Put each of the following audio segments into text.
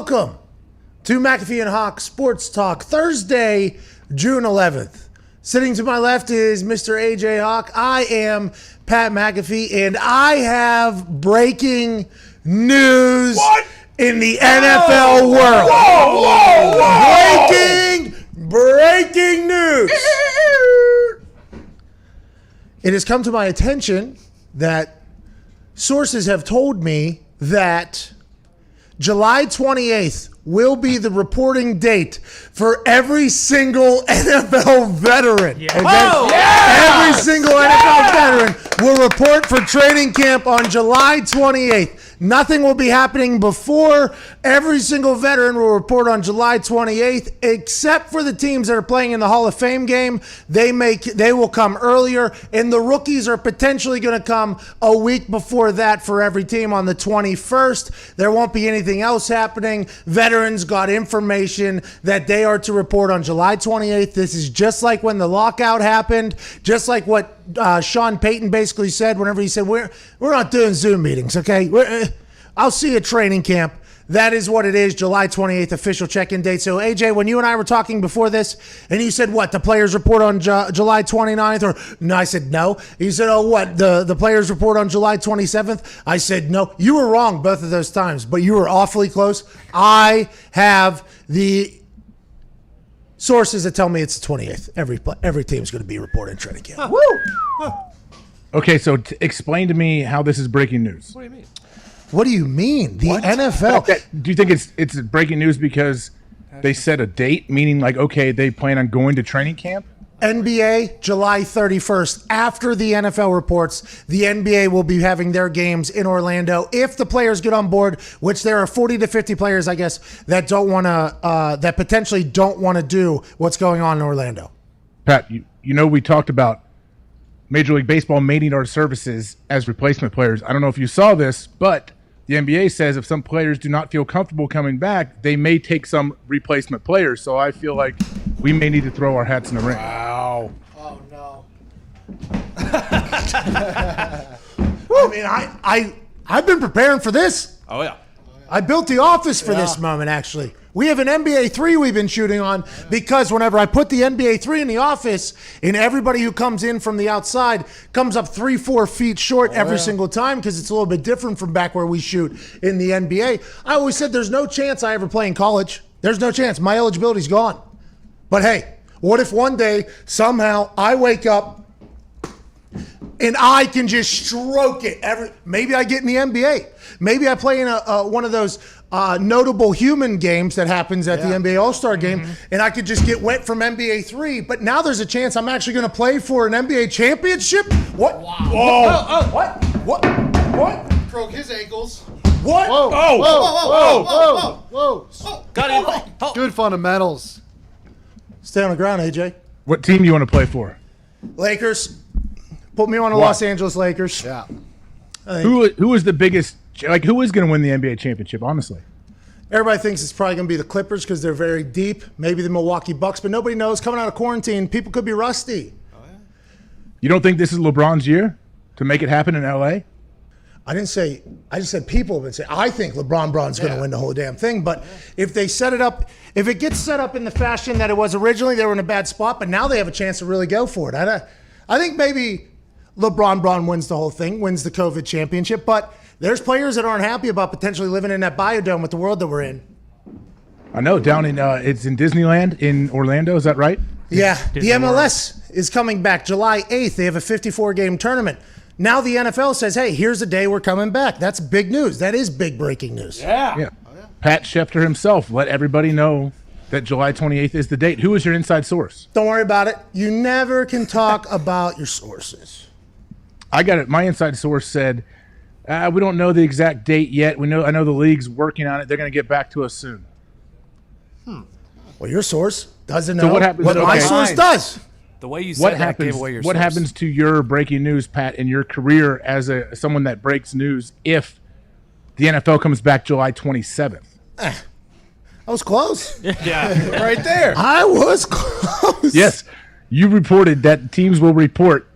Welcome to McAfee and Hawk Sports Talk, Thursday, June 11th. Sitting to my left is Mr. AJ Hawk. I am Pat McAfee, and I have breaking news in the NFL world. Breaking news. It has come to my attention that sources have told me that July 28th will be the reporting date for every single NFL veteran. Yeah. Every single NFL veteran will report for training camp on July 28th. Nothing will be happening before. Every single veteran will report on July 28th, except for the teams that are playing in the Hall of Fame game. They will come earlier, and the rookies are potentially going to come a week before that for every team on the 21st. There won't be anything else happening. Veterans got information that they are to report on July 28th. This is just like when the lockout happened, just like what Sean Payton basically said whenever he said, we're not doing Zoom meetings, okay? I'll see you at training camp. That is what it is, July 28th, official check-in date. So, AJ, when you and I were talking before this, and you said, what, the players report on July 29th? Or no, I said no. You said, oh, what, the players report on July 27th? I said no. You were wrong both of those times, but you were awfully close. I have the sources that tell me it's the 28th. Every team's going to be reporting training camp. Woo! Okay, so explain to me how this is breaking news. What do you mean? What do you mean? The NFL. Do you think it's breaking news because they set a date, meaning like, okay, they plan on going to training camp? NBA, July 31st. After the NFL reports, the NBA will be having their games in Orlando. If the players get on board, which there are 40 to 50 players, I guess, that that potentially don't want to do what's going on in Orlando. Pat, you know we talked about Major League Baseball mating our services as replacement players. I don't know if you saw this, but the NBA says if some players do not feel comfortable coming back, they may take some replacement players. So I feel like we may need to throw our hats in the ring. Wow. Oh, no. I mean, I've been preparing for this. Oh, yeah. I built the office for this moment, actually. We have an NBA 3 we've been shooting on because whenever I put the NBA 3 in the office and everybody who comes in from the outside comes up 3-4 feet short every single time because it's a little bit different from back where we shoot in the NBA. I always said there's no chance I ever play in college. There's no chance. My eligibility's gone. But hey, what if one day somehow I wake up and I can just stroke it? Maybe I get in the NBA. Maybe I play in one of those notable human games that happens at the NBA All-Star game, and I could just get wet from NBA 3. But now there's a chance I'm actually going to play for an NBA championship? What? Wow. Whoa. What? Broke his ankles. What? Whoa. Got it. Good fundamentals. Stay on the ground, AJ. What team do you want to play for? Lakers. Put me on the Los Angeles Lakers. Yeah. Who is the biggest? Like, who is going to win the NBA championship, honestly? Everybody thinks it's probably going to be the Clippers because they're very deep. Maybe the Milwaukee Bucks, but nobody knows. Coming out of quarantine, people could be rusty. Oh, yeah. You don't think this is LeBron's year to make it happen in LA? I just said people have been saying, I think LeBron's going to win the whole damn thing. But if they set it up, if it gets set up in the fashion that it was originally, they were in a bad spot, but now they have a chance to really go for it. I think maybe LeBron wins the whole thing, wins the COVID championship, but there's players that aren't happy about potentially living in that biodome with the world that we're in. I know, down in it's in Disneyland in Orlando, is that right? Yeah, the MLS is coming back July 8th. They have a 54-game tournament. Now the NFL says, hey, here's the day we're coming back. That's big news. That is big breaking news. Yeah. Pat Schefter himself let everybody know that July 28th is the date. Who is your inside source? Don't worry about it. You never can talk about your sources. I got it. My inside source said, we don't know the exact date yet. I know the league's working on it. They're going to get back to us soon. Well, your source doesn't know what happens, my source does. The way you said that gave away your source. What happens to your breaking news, Pat, in your career as someone that breaks news if the NFL comes back July 27th? I was close. Yeah, Right there. I was close. Yes. You reported that teams will report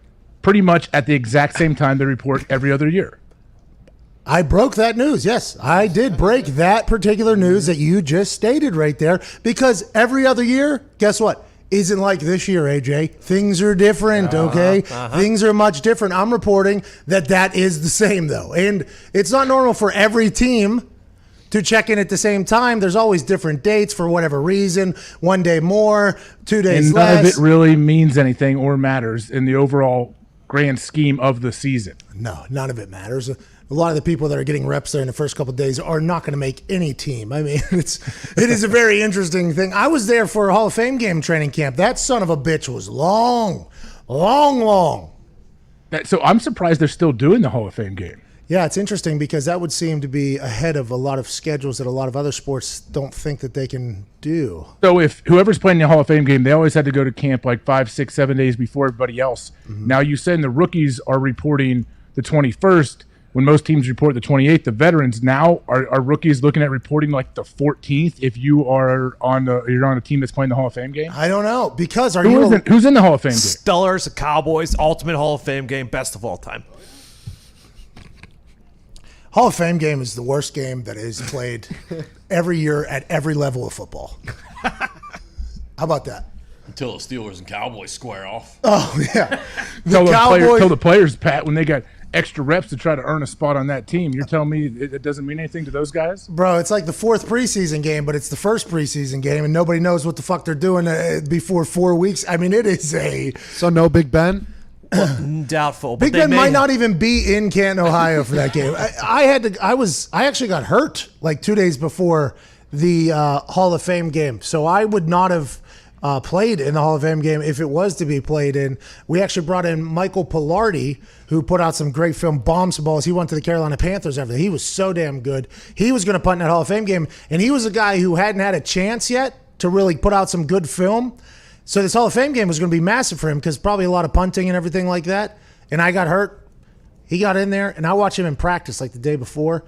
pretty much at the exact same time they report every other year. I broke that news. Yes, I did break that particular news that you just stated right there, because every other year, guess what? Isn't like this year, AJ. Things are different, okay? Things are much different. I'm reporting that is the same, though. And it's not normal for every team to check in at the same time. There's always different dates for whatever reason. 1 day more, 2 days and less. none of it really means anything or matters in the overall grand scheme of the season. No, none of it matters. A lot of the people that are getting reps there in the first couple of days are not going to make any team. I mean, it is a very interesting thing. I was there for a Hall of Fame game training camp. That son of a bitch was long. So I'm surprised they're still doing the Hall of Fame game. Yeah, it's interesting because that would seem to be ahead of a lot of schedules that a lot of other sports don't think that they can do. So if whoever's playing the Hall of Fame game, they always had to go to camp like 5, 6, 7 days before everybody else. Now you said the rookies are reporting the 21st when most teams report the 28th. The veterans now are rookies looking at reporting like the 14th if you're on a team that's playing the Hall of Fame game. I don't know because who's in the Hall of Fame game? Steelers, the Cowboys, ultimate Hall of Fame game, best of all time. Hall of Fame game is the worst game that is played every year at every level of football. How about that? Until the Steelers and Cowboys square off. Oh, yeah. Tell the players, Pat, when they got extra reps to try to earn a spot on that team, you're telling me it doesn't mean anything to those guys? Bro, it's like the fourth preseason game, but it's the first preseason game, and nobody knows what the fuck they're doing before 4 weeks. I mean, it is So no Big Ben? Doubtful. Big Ben might not even be in Canton, Ohio for that game. I actually got hurt like 2 days before the Hall of Fame game, so I would not have played in the Hall of Fame game if it was to be played in. We actually brought in Michael Pilardi, who put out some great film, Bombs and Balls. He went to the Carolina Panthers after that. He was so damn good. He was going to punt in that Hall of Fame game, and he was a guy who hadn't had a chance yet to really put out some good film. So this Hall of Fame game was going to be massive for him because probably a lot of punting and everything like that. And I got hurt. He got in there, and I watched him in practice like the day before,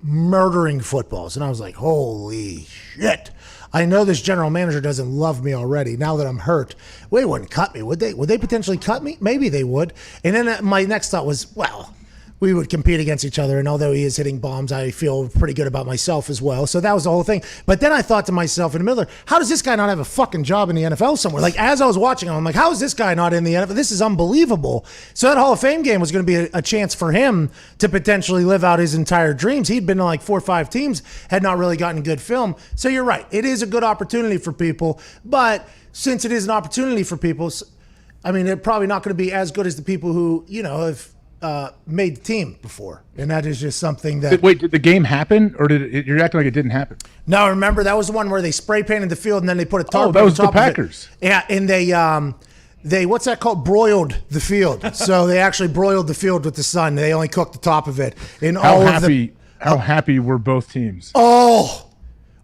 murdering footballs. And I was like, holy shit. I know this general manager doesn't love me already now that I'm hurt. Well, they wouldn't cut me, would they? Would they potentially cut me? Maybe they would. And then my next thought was, well, we would compete against each other. And although he is hitting bombs, I feel pretty good about myself as well. So that was the whole thing. But then I thought to myself in the middle, how does this guy not have a fucking job in the NFL somewhere? Like, as I was watching him, I'm like, how is this guy not in the NFL? This is unbelievable. So that Hall of Fame game was going to be a chance for him to potentially live out his entire dreams. He'd been to like 4 or 5 teams, had not really gotten good film. So you're right. It is a good opportunity for people. But since it is an opportunity for people, I mean, they're probably not going to be as good as the people who, have made the team before, and that is just something that. Wait, did the game happen, or you're acting like it didn't happen? No, remember that was the one where they spray painted the field and then they put a tarp. Oh, that was the Packers. Yeah, and they what's that called? Broiled the field. So they actually broiled the field with the sun. They only cooked the top of it. And how happy were both teams? Oh.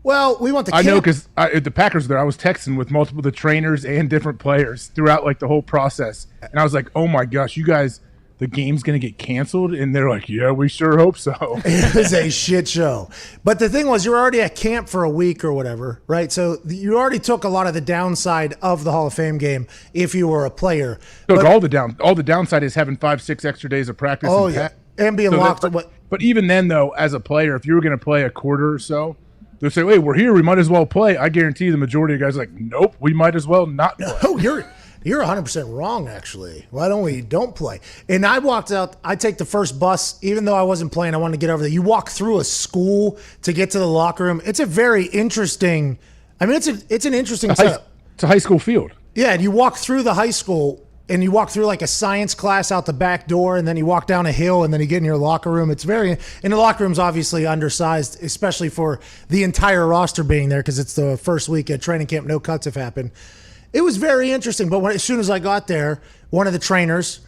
Well, we want the. I know because the Packers there. I was texting with multiple the trainers and different players throughout like the whole process, and I was like, "Oh my gosh, you guys." The game's going to get canceled? And they're like, yeah, we sure hope so. It was a shit show. But the thing was, you were already at camp for a week or whatever, right? So you already took a lot of the downside of the Hall of Fame game if you were a player. But all the downside is having 5, 6 extra days of practice. Oh, yeah. And being locked. But even then, though, as a player, if you were going to play a quarter or so, they'll say, hey, we're here. We might as well play. I guarantee the majority of guys are like, nope, we might as well not play. No, You're 100% wrong, actually. Why don't we don't play? And I walked out. I take the first bus, even though I wasn't playing. I wanted to get over there. You walk through a school to get to the locker room. It's a very interesting. I mean, it's an interesting setup. It's a high school field. Yeah, and you walk through the high school, and you walk through like a science class out the back door, and then you walk down a hill, and then you get in your locker room. It's and the locker room's obviously undersized, especially for the entire roster being there because it's the first week at training camp. No cuts have happened. It was very interesting, but as soon as I got there, one of the trainers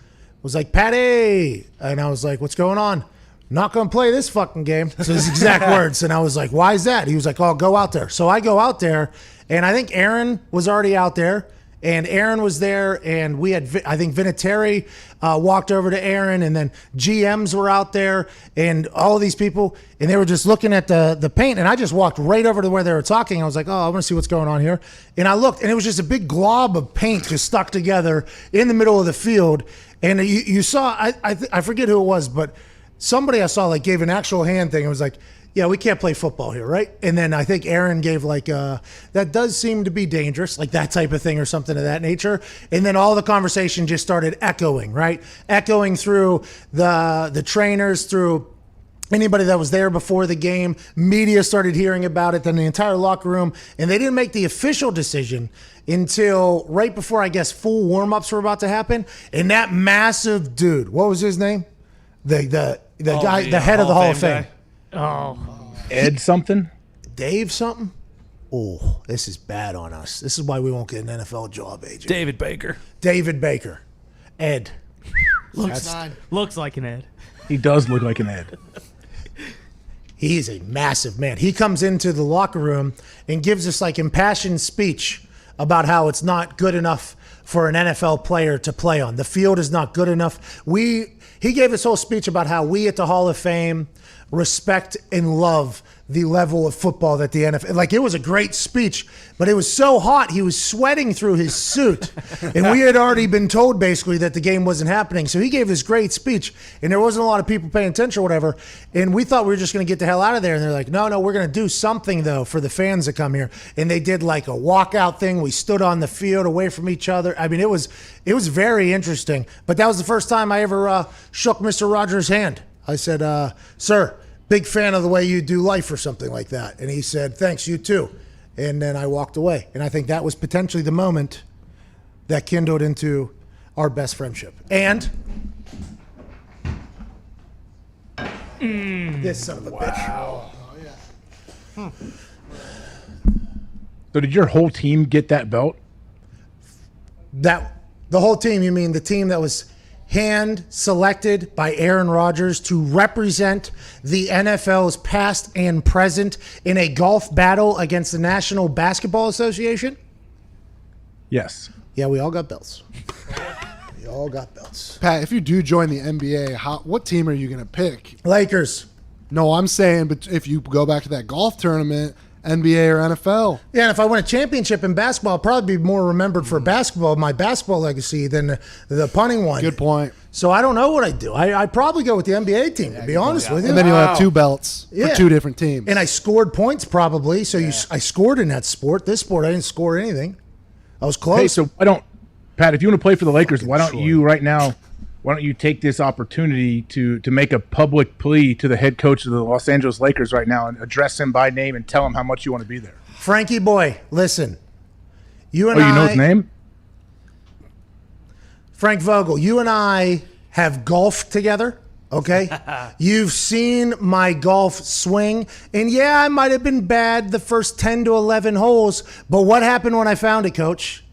was like, Patty, and I was like, what's going on? Not going to play this fucking game. So his exact words, and I was like, why is that? He was like, oh, go out there. So I go out there, and I think Aaron was already out there, and Aaron was there, and we had, I think Vinatieri walked over to Aaron, and then GMs were out there, and all of these people, and they were just looking at the paint, and I just walked right over to where they were talking. I was like, oh, I want to see what's going on here. And I looked, and it was just a big glob of paint just stuck together in the middle of the field. And you saw, I forget who it was, but somebody I saw like gave an actual hand thing and was like, yeah, we can't play football here, right? And then I think Aaron gave like, that does seem to be dangerous, like that type of thing or something of that nature. And then all the conversation just started echoing, right? Echoing through the trainers, through anybody that was there before the game. Media started hearing about it, then the entire locker room. And they didn't make the official decision until right before, I guess, full warm-ups were about to happen. And that massive dude, what was his name? The guy, the head of the Hall of Fame. Ed something? Dave something? Oh, this is bad on us. This is why we won't get an NFL job, AJ. David Baker. David Baker. Ed. Looks like an Ed. He does look like an Ed. He is a massive man. He comes into the locker room and gives us like impassioned speech about how it's not good enough for an NFL player to play on. The field is not good enough. He gave this whole speech about how we at the Hall of Fame respect and love the level of football that the NFL, like it was a great speech, but it was so hot, he was sweating through his suit. And we had already been told basically that the game wasn't happening. So he gave this great speech and there wasn't a lot of people paying attention or whatever. And we thought we were just going to get the hell out of there. And they're like, no, we're going to do something though for the fans that come here. And they did like a walkout thing. We stood on the field away from each other. I mean, it was very interesting, but that was the first time I ever shook Mr. Rogers' hand. I said, sir, big fan of the way you do life or something like that. And he said, thanks, you too. And then I walked away. And I think that was potentially the moment that kindled into our best friendship. And this son of a bitch. So did your whole team get that belt? The whole team, you mean the team that was hand selected by Aaron Rodgers to represent the NFL's past and present in a golf battle against the National Basketball Association? Yes. Yeah, we all got belts. We all got belts. Pat, if you do join the NBA, what team are you going to pick? Lakers. No, I'm saying, but if you go back to that golf tournament, NBA or NFL. Yeah, and if I win a championship in basketball, I'll probably be more remembered for basketball, my basketball legacy, than the punting one. Good point. So I don't know what I'd do. I'd probably go with the NBA team, to be honest with you. And then you'll have two belts for two different teams. And I scored points probably, so I scored in that sport. This sport, I didn't score anything. I was close. Hey, so why don't, Pat, if you want to play for the Lakers, why don't you right now, why don't you take this opportunity to make a public plea to the head coach of the Los Angeles Lakers right now and address him by name and tell him how much you want to be there? Frankie boy, listen. You You know his name? Frank Vogel, you and I have golfed together, okay? You've seen my golf swing, and yeah, I might have been bad the first 10 to 11 holes, but what happened when I found it, Coach?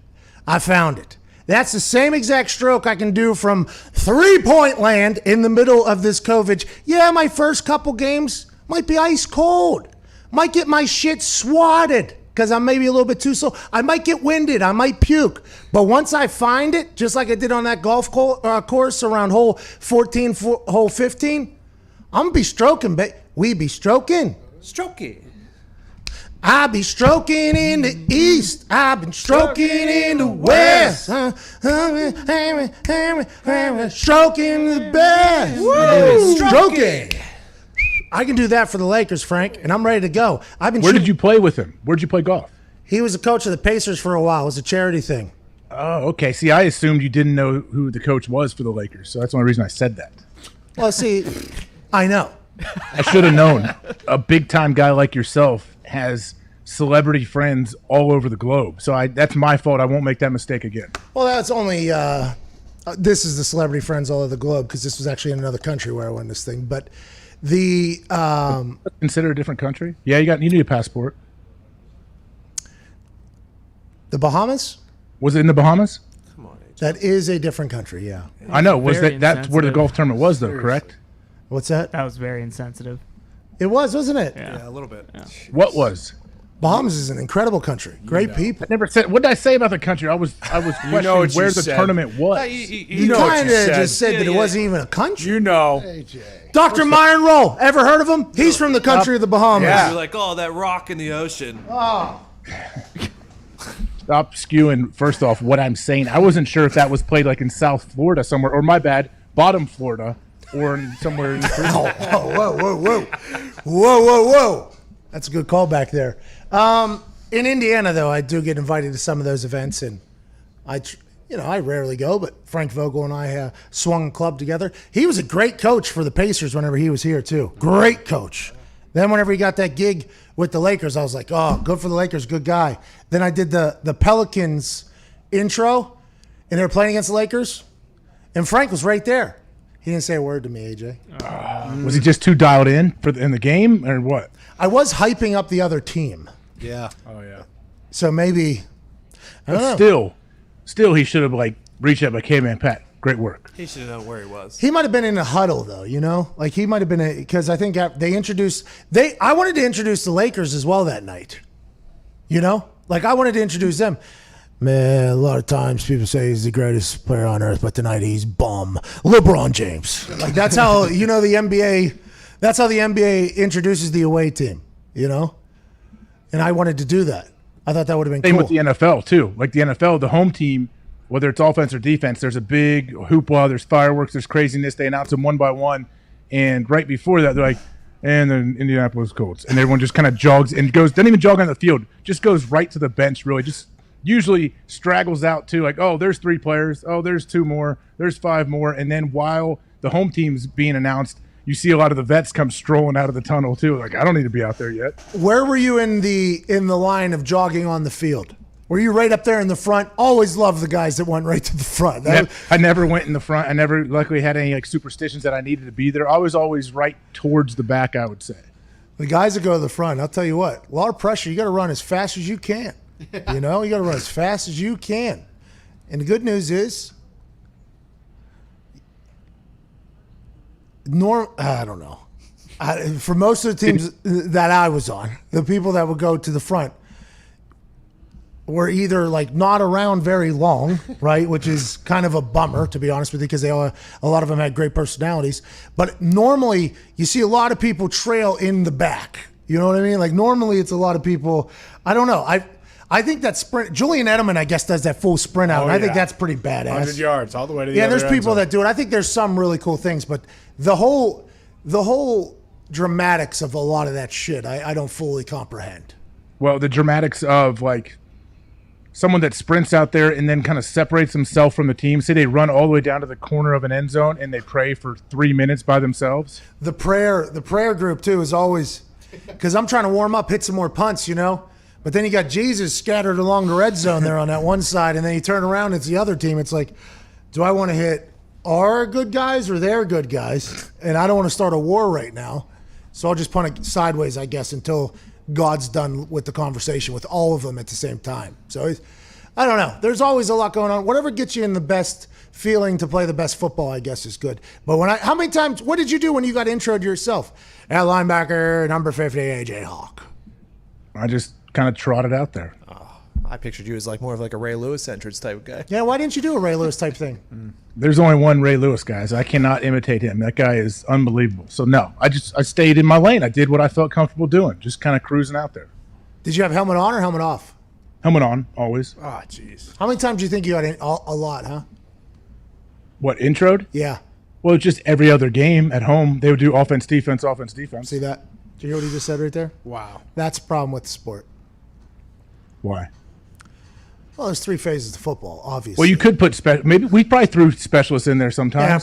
I found it. That's the same exact stroke I can do from three-point land in the middle of this COVID. Yeah, my first couple games might be ice cold. Might get my shit swatted because I'm maybe a little bit too slow. I might get winded. I might puke. But once I find it, just like I did on that golf course around hole 14, hole 15, I'm going to be stroking. We be stroking. Strokey. I be stroking in the east. I've been stroking in the west. Stroking the best. Stroking. I can do that for the Lakers, Frank, and I'm ready to go. Where did you play with him? Where did you play golf? He was a coach of the Pacers for a while. It was a charity thing. Oh, okay. See, I assumed you didn't know who the coach was for the Lakers, so that's the only reason I said that. Well, see, I know. I should have known. A big-time guy like yourself has celebrity friends all over the globe. So that's my fault. I won't make that mistake again. Well, that's only this is the celebrity friends all over the globe because this was actually in another country where I won this thing. But the consider a different country? Yeah, you need a passport. The Bahamas? Was it in the Bahamas? Come on, AJ. That is a different country, yeah. I know. That's where the insensitive. golf tournament was, though, correct? What's that? That was very insensitive. It was, wasn't it? Yeah, a little bit. Yeah. What was? Bahamas is an incredible country. Great people. I never said. What did I say about the country? I was questioning what you where the said. tournament was. You know what kind you of said. just said Yeah, that it yeah. wasn't even a country. You know. Dr. Myron Roll, ever heard of him? He's from the country of the Bahamas. Yeah. You're like, oh, that rock in the ocean. Stop skewing. First off, what I'm saying, I wasn't sure if that was played like in South Florida somewhere, or my bad, bottom Florida, or somewhere in the Whoa. That's a good call back there. In Indiana, though, I do get invited to some of those events, and I rarely go, but Frank Vogel and I swung a club together. He was a great coach for the Pacers whenever he was here, too. Great coach. Then whenever he got that gig with the Lakers, I was like, oh, good for the Lakers, good guy. Then I did the Pelicans intro, and they were playing against the Lakers, and Frank was right there. He didn't say a word to me, AJ. Was he just too dialed in in the game, or what? I was hyping up the other team. Yeah. Oh, yeah. So maybe, I don't know. Still, he should have reached out like, hey man, Pat, great work. He should have known where he was. He might have been in a huddle though, like he might have been because I think they introduced I wanted to introduce the Lakers as well that night. Like I wanted to introduce them. Man, a lot of times people say he's the greatest player on earth, but tonight he's bum. LeBron James. Like that's how the NBA. That's how the NBA introduces the away team. And I wanted to do that. I thought that would have been Same cool. with the NFL, too. Like the NFL, the home team, whether it's offense or defense, there's a big hoopla, there's fireworks, there's craziness. They announce them one by one. And right before that, they're like, and then Indianapolis Colts. And everyone just kind of jogs and doesn't even jog on the field, just goes right to the bench, really. Just usually straggles out to like, oh, there's 3 players. Oh, there's 2 more. There's 5 more. And then while the home team's being announced, you see a lot of the vets come strolling out of the tunnel too. Like, I don't need to be out there yet. Where were you in the line of jogging on the field? Were you right up there in the front? Always loved the guys that went right to the front. I never went in the front. I never luckily had any superstitions that I needed to be there. I was always right towards the back, I would say. The guys that go to the front, I'll tell you what, a lot of pressure. You got to run as fast as you can. You got to run as fast as you can. And the good news is, I don't know. For most of the teams that I was on, the people that would go to the front were either not around very long, right? Which is kind of a bummer, to be honest with you, because a lot of them had great personalities. But normally, you see a lot of people trail in the back. You know what I mean? Normally, it's a lot of people. I don't know. I think that sprint, Julian Edelman, I guess, does that full sprint out, and I think that's pretty badass. 100 yards all the way to the other other there's end people zone. that do it. I think there's some really cool things, but the whole dramatics of a lot of that shit, I don't fully comprehend. Well, the dramatics of someone that sprints out there and then kind of separates himself from the team. Say they run all the way down to the corner of an end zone and they pray for 3 minutes by themselves. The prayer group too is always, because I'm trying to warm up, hit some more punts, But then you got Jesus scattered along the red zone there on that one side, and then you turn around, it's the other team. It's like, do I want to hit our good guys or their good guys? And I don't want to start a war right now. So I'll just punt it sideways, I guess, until God's done with the conversation with all of them at the same time. So I don't know. There's always a lot going on. Whatever gets you in the best feeling to play the best football, I guess, is good. But how many times, what did you do when you got introed yourself? At linebacker, number 50, AJ Hawk. I just kind of trotted out there. I pictured you as more of a Ray Lewis entrance type of guy. Yeah, why didn't you do a Ray Lewis type thing? There's only one Ray Lewis, guys. I cannot imitate him. That guy is unbelievable. So no, I stayed in my lane. I did what I felt comfortable doing, just kind of cruising out there. Did you have helmet on or helmet off? Helmet on, always. Oh, jeez. How many times do you think you got in? A lot, huh? What, introed? Yeah. Well, just every other game at home, they would do offense, defense, offense, defense. See that? Did you hear what he just said right there? Wow. That's a problem with the sport. Why? Well, there's 3 phases to football, obviously. Well, you could put maybe we probably threw specialists in there sometimes. Yeah,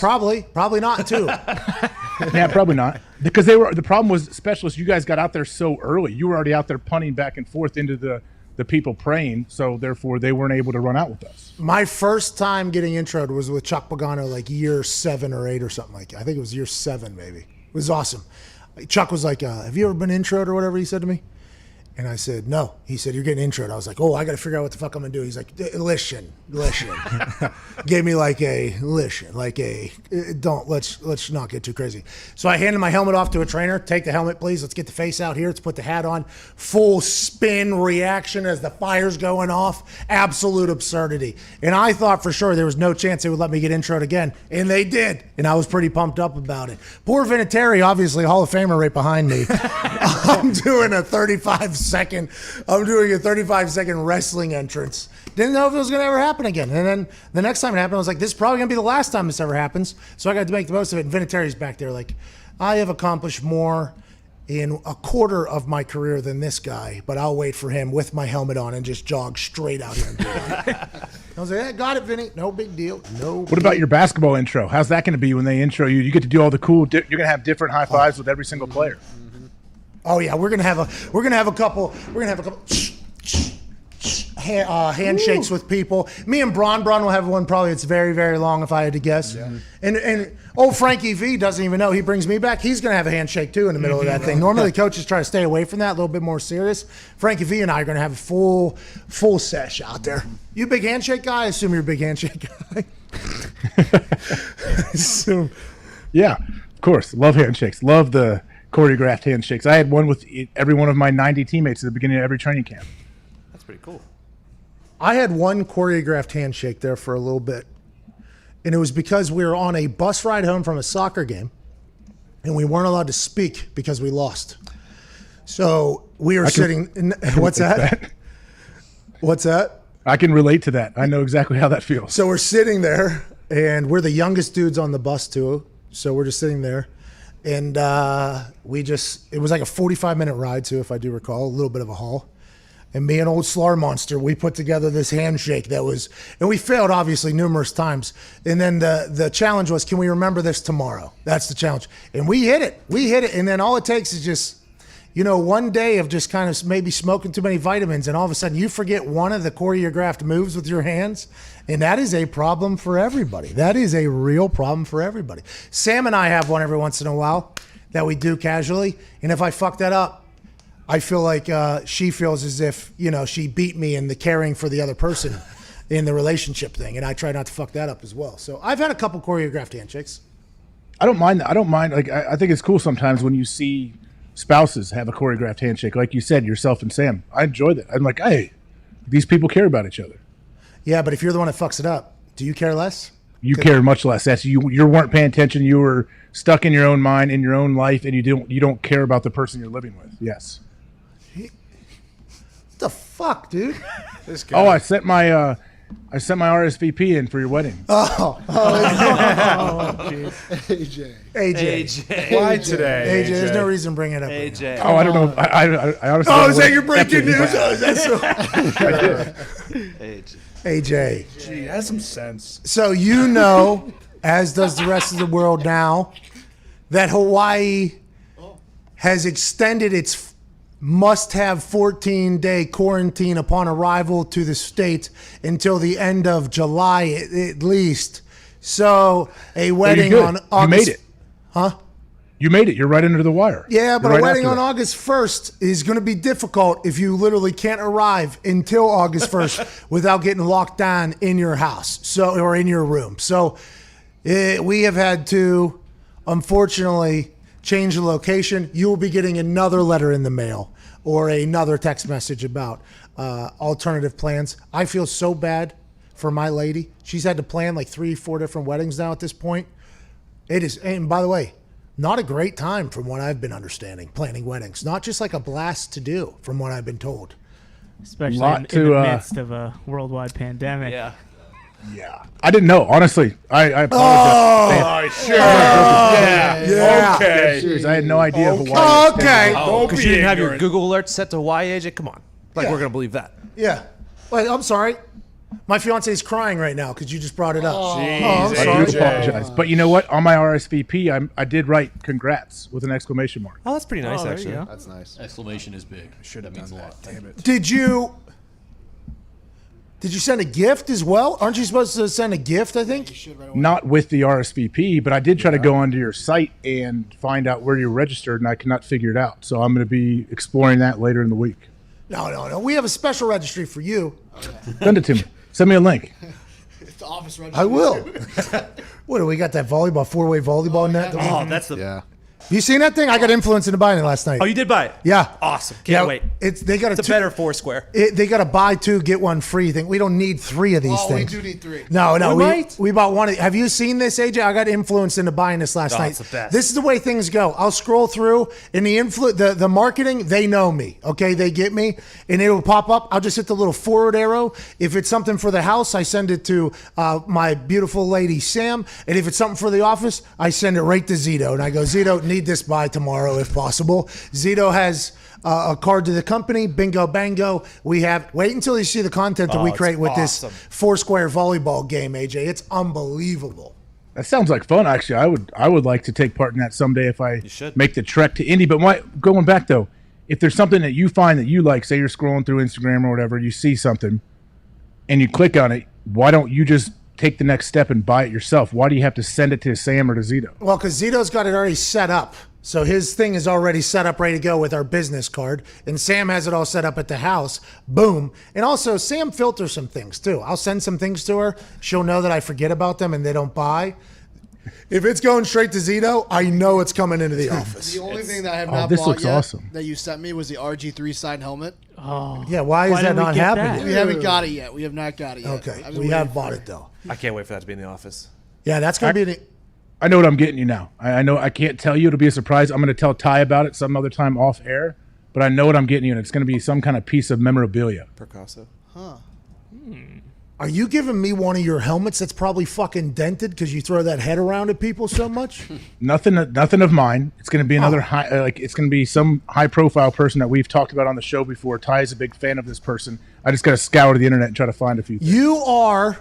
probably not too. Yeah, probably not. Because the problem was specialists. You guys got out there so early. You were already out there punting back and forth into the people praying. So therefore, they weren't able to run out with us. My first time getting introed was with Chuck Pagano, year 7 or 8 or something like that. I think it was year 7 maybe. It was awesome. Chuck was like, "Have you ever been introed or whatever?" He said to me. And I said, "No." He said, "You're getting introed." I was like, "Oh, I got to figure out what the fuck I'm going to do." He's like, listen. Gave me let's not get too crazy. So I handed my helmet off to a trainer. "Take the helmet, please. Let's get the face out here. Let's put the hat on." Full spin reaction as the fire's going off. Absolute absurdity. And I thought for sure there was no chance they would let me get introed again. And they did. And I was pretty pumped up about it. Poor Vinatieri, obviously Hall of Famer right behind me. I'm doing a 35 second. I'm doing a 35-second wrestling entrance. Didn't know if it was going to ever happen again. And then the next time it happened, I was like, this is probably going to be the last time this ever happens. So I got to make the most of it. And Vinatieri's back there like, I have accomplished more in a quarter of my career than this guy, but I'll wait for him with my helmet on and just jog straight out here and do it. I was like, yeah, got it, Vinny. No big deal. What about your basketball intro? How's that going to be when they intro you? You get to do all the cool. You're going to have different high fives with every single player. Oh yeah, we're gonna have a couple handshakes with people. Me and Braun will have one probably. It's very, very long if I had to guess. Yeah. And old Frankie V doesn't even know. He brings me back. He's gonna have a handshake too in the middle of that thing. Normally the coaches try to stay away from that, a little bit more serious. Frankie V and I are gonna have a full sesh out there. You a big handshake guy? I assume you're a big handshake guy. Assume. Yeah, of course. Love handshakes. Love the choreographed handshakes. I had one with every one of my 90 teammates at the beginning of every training camp. That's pretty cool. I had one choreographed handshake there for a little bit. And it was because we were on a bus ride home from a soccer game and we weren't allowed to speak because we lost. So we were sitting in, what's that? What's that? I can relate to that. I know exactly how that feels. So we're sitting there and we're the youngest dudes on the bus too. So we're just sitting there. And it was like a 45-minute ride too, if I do recall, a little bit of a haul. And me and old Slar Monster, we put together this handshake and we failed obviously numerous times. And then the challenge was, can we remember this tomorrow? That's the challenge. And we hit it. And then all it takes is just, one day of just kind of maybe smoking too many vitamins, and all of a sudden you forget one of the choreographed moves with your hands. And that is a problem for everybody. That is a real problem for everybody. Sam and I have one every once in a while that we do casually. And if I fuck that up, I feel like she feels as if, she beat me in the caring for the other person in the relationship thing. And I try not to fuck that up as well. So I've had a couple choreographed handshakes. I don't mind that. I don't mind. Like, I think it's cool sometimes when you see spouses have a choreographed handshake. Like you said, yourself and Sam. I enjoy that. I'm like, hey, these people care about each other. Yeah, but if you're the one that fucks it up, do you care less? You care much less. That's you weren't paying attention. You were stuck in your own mind, in your own life, and you don't care about the person you're living with. Yes. What the fuck, dude? This guy. Oh, I sent my RSVP in for your wedding. AJ. Why today? AJ, there's no reason to bring it up. AJ. Oh, I don't know. I honestly. Oh, is that your breaking news? Oh, that's so... AJ. Gee, has some sense. So as does the rest of the world now, that Hawaii has extended its must-have 14-day quarantine upon arrival to the state until the end of July at least. So a wedding on August... You made it. Huh? You made it. You're right under the wire. Yeah, but You're a right wedding after on that. August 1st is going to be difficult if you literally can't arrive until August 1st without getting locked down in your house or in your room. So we have had to, unfortunately, change the location. You will be getting another letter in the mail or another text message about alternative plans. I feel so bad for my lady. She's had to plan like 3-4 different weddings now at this point. It is, and by the way, not a great time from what I've been understanding, planning weddings. Not just like a blast to do from what I've been told. Especially Lot in to, the midst of a worldwide pandemic. Yeah. Yeah. I didn't know. Honestly, I apologize. Sure. Yeah. Yeah. Okay. Serious, I had no idea Hawaii. Okay. Don't Because be you didn't have your ignorant. Google alerts set to Hawaii, AJ? Come on. Like, Yeah. we're going to believe that. Yeah. Wait, I'm sorry. My fiance is crying right now because you just brought it up. Jeez, I'm I sorry. do apologize. But you know what? On my RSVP, I did write congrats with an exclamation mark. Oh, that's pretty nice, there you actually. go. That's nice. Exclamation is big. That means a lot. Damn it. Did you send a gift as well? Aren't you supposed to send a gift, I think? Not with the RSVP, but I did try to go onto your site and find out where you're registered, and I could not figure it out. So I'm going to be exploring that later in the week. No. We have a special registry for you. Send it to me. Send me a link. It's the office registry. I will. What do we got? That volleyball, 4-way volleyball net? Oh, that's the. Yeah. You seen that thing? I got influenced into buying it last night. Oh, you did buy it? Yeah. Awesome. Can't wait. It's a better Foursquare. They got a buy two get one free thing. We don't need 3 of these things. We do need 3. No, We might. we bought one. Have you seen this, AJ? I got influenced into buying this last night. It's the best. This is the way things go. I'll scroll through, and the marketing, they know me. Okay, they get me, and it'll pop up. I'll just hit the little forward arrow. If it's something for the house, I send it to my beautiful lady Sam, and if it's something for the office, I send it right to Zito, and I go, Zito, need this by tomorrow if possible. Zito has a card to the company. Bingo, bango. We have. Wait until you see the content that we create with awesome. this Foursquare volleyball game, AJ. It's unbelievable. That sounds like fun. Actually, I would like to take part in that someday if I should. make the trek to Indy. But going back though, if there's something that you find that you like, say you're scrolling through Instagram or whatever, you see something, and you click on it, why don't you just take the next step and buy it yourself? Why do you have to send it to Sam or to Zito? Well, because Zito's got it already set up. So his thing is already set up, ready to go with our business card. And Sam has it all set up at the house. Boom. And also, Sam filters some things, too. I'll send some things to her. She'll know that I forget about them and they don't buy. If it's going straight to Zito, I know it's coming into the office. The only thing that I have not this bought looks yet awesome. that you sent me was the RG3 signed helmet. Oh, Yeah, why is that didn't we not get happening that? yet? We haven't got it yet. We have not got it yet. Okay, I've been we waiting have for bought it, though. I can't wait for that to be in the office. Yeah, that's going to be... I know what I'm getting you now. I know I can't tell you. It'll be a surprise. I'm going to tell Ty about it some other time off air, but I know what I'm getting you, and it's going to be some kind of piece of memorabilia. Picasso. Are you giving me one of your helmets that's probably fucking dented because you throw that head around at people so much? Nothing of mine. It's going to be another high, it's going to be some high-profile person that we've talked about on the show before. Ty is a big fan of this person. I just got to scour the internet and try to find a few things. You are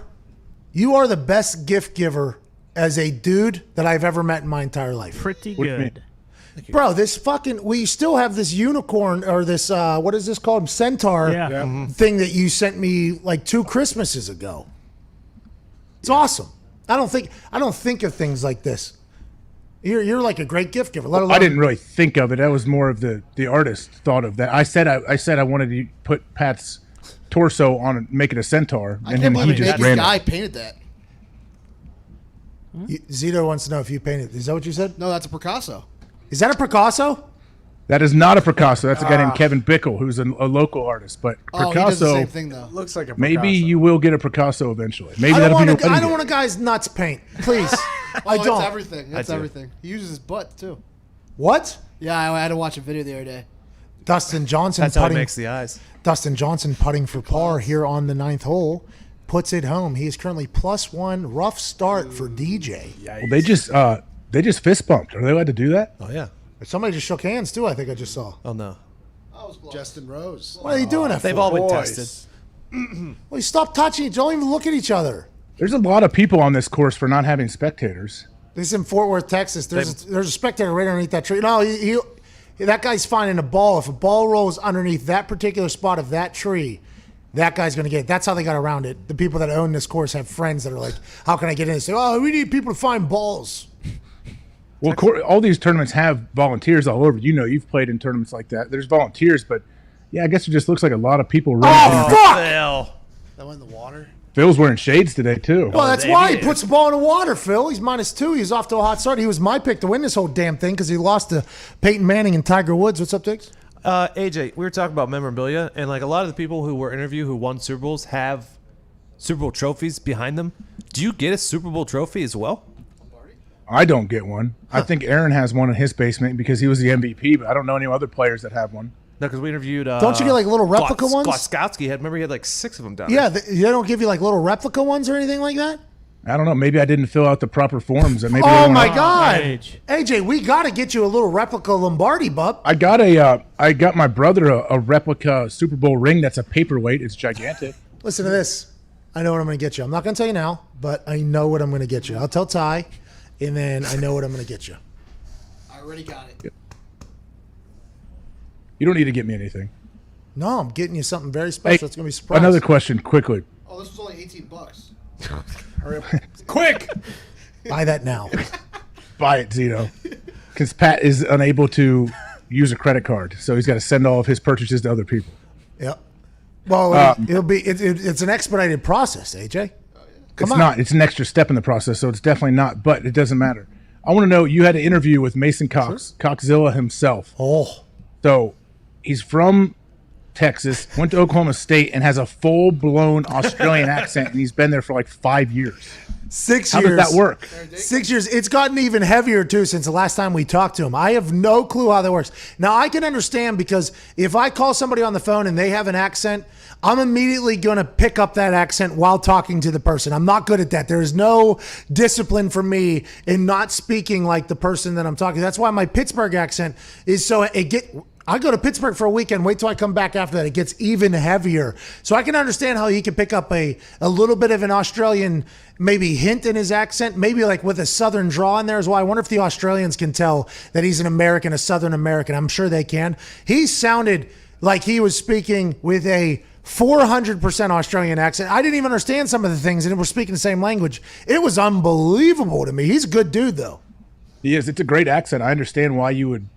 the best gift giver as a dude that I've ever met in my entire life. pretty What do you mean? good. Bro, we still have this unicorn or this, what is this called? Centaur Yeah. thing that you sent me like 2 Christmases ago. It's awesome. I don't think of things like this. You're like a great gift giver. Let alone, I didn't really think of it. That was more of the artist thought of that. I said I wanted to put Pat's torso on and make it a centaur, I and can't he believe just this ran guy it. painted that. Zito wants to know if you painted. Is that what you said? No, that's a Picasso. Is that a Picasso? That is not a Picasso. That's a guy named Kevin Bickle, who's a local artist. But Oh, he does the Picasso, same thing though. Looks like a maybe Picasso. you will get a Picasso eventually. Maybe I that'll be your don't want wedding a gift. guy's nuts paint. Please. I Oh, don't. It's everything. It's do. everything. He uses his butt too. What? Yeah, I had to watch a video the other day. Dustin Johnson That's how he putting. makes the eyes. Dustin Johnson putting for par here on the 9th hole. Puts it home. He is currently +1. Rough start for DJ. Well, they just fist bumped. Are they allowed to do that? Oh, yeah. Somebody just shook hands too. I think I just saw. Oh, no. Justin Rose. What are you doing that They've for? all been Boys. tested. Well, you stop touching each. Don't even look at each other. There's a lot of people on this course for not having spectators. This is in Fort Worth, Texas. There's a spectator right underneath that tree. No, that guy's finding a ball. If a ball rolls underneath that particular spot of that tree, that guy's going to get it. That's how they got around it. The people that own this course have friends that are like, how can I get in? They say, oh, we need people to find balls. Well, all these tournaments have volunteers all over. You know, you've played in tournaments like that. There's volunteers, but yeah, I guess it just looks like a lot of people running. Oh, fuck! Hell. That went in the water. Phil's wearing shades today too. Well, that's Maybe why he it puts the ball in the water, Phil. He's -2. He's off to a hot start. He was my pick to win this whole damn thing because he lost to Peyton Manning and Tiger Woods. What's up, Diggs? AJ, we were talking about memorabilia, and like a lot of the people who were interviewed who won Super Bowls have Super Bowl trophies behind them. Do you get a Super Bowl trophy as well? I don't get one. I think Aaron has one in his basement because he was the MVP, but I don't know any other players that have one. No, because we interviewed. Don't you get, like, little replica ones? Goskowski had. Remember, he had like 6 of them down. Yeah, there. they don't give you like little replica ones or anything like that? I don't know. Maybe I didn't fill out the proper forms. And maybe they Oh, don't my have- God. Age. AJ, we got to get you a little replica Lombardi, bub. I got my brother a replica Super Bowl ring that's a paperweight. It's gigantic. Listen to this. I know what I'm going to get you. I'm not going to tell you now, but I know what I'm going to get you. I'll tell Ty, and then I know what I'm going to get you. I already got it. You don't need to get me anything. No, I'm getting you something very Hey, special. It's going to be a surprise. another question quickly. Oh, this was only $18. Quick! Buy that now. Buy it, Zito. Because Pat is unable to use a credit card, so he's got to send all of his purchases to other people. Yep. Well, it's an expedited process, AJ. It's not. It's an extra step in the process, so it's definitely not. But it doesn't matter. I want to know, you had an interview with Mason Cox, Coxzilla himself. Oh, So he's from Texas, went to Oklahoma State, and has a full-blown Australian accent, and he's been there for like 5 years. 6 How years. does that work? 6 years. It's gotten even heavier, too, since the last time we talked to him. I have no clue how that works. Now, I can understand because if I call somebody on the phone and they have an accent, I'm immediately going to pick up that accent while talking to the person. I'm not good at that. There is no discipline for me in not speaking like the person that I'm talking to. That's why my Pittsburgh accent is so I go to Pittsburgh for a weekend, wait till I come back after that. It gets even heavier. So I can understand how he can pick up a little bit of an Australian maybe hint in his accent, maybe like with a Southern draw in there as well. I wonder if the Australians can tell that he's an American, a Southern American. I'm sure they can. He sounded like he was speaking with a 400% Australian accent. I didn't even understand some of the things, and we're speaking the same language. It was unbelievable to me. He's a good dude, though. He is. It's a great accent. I understand why you would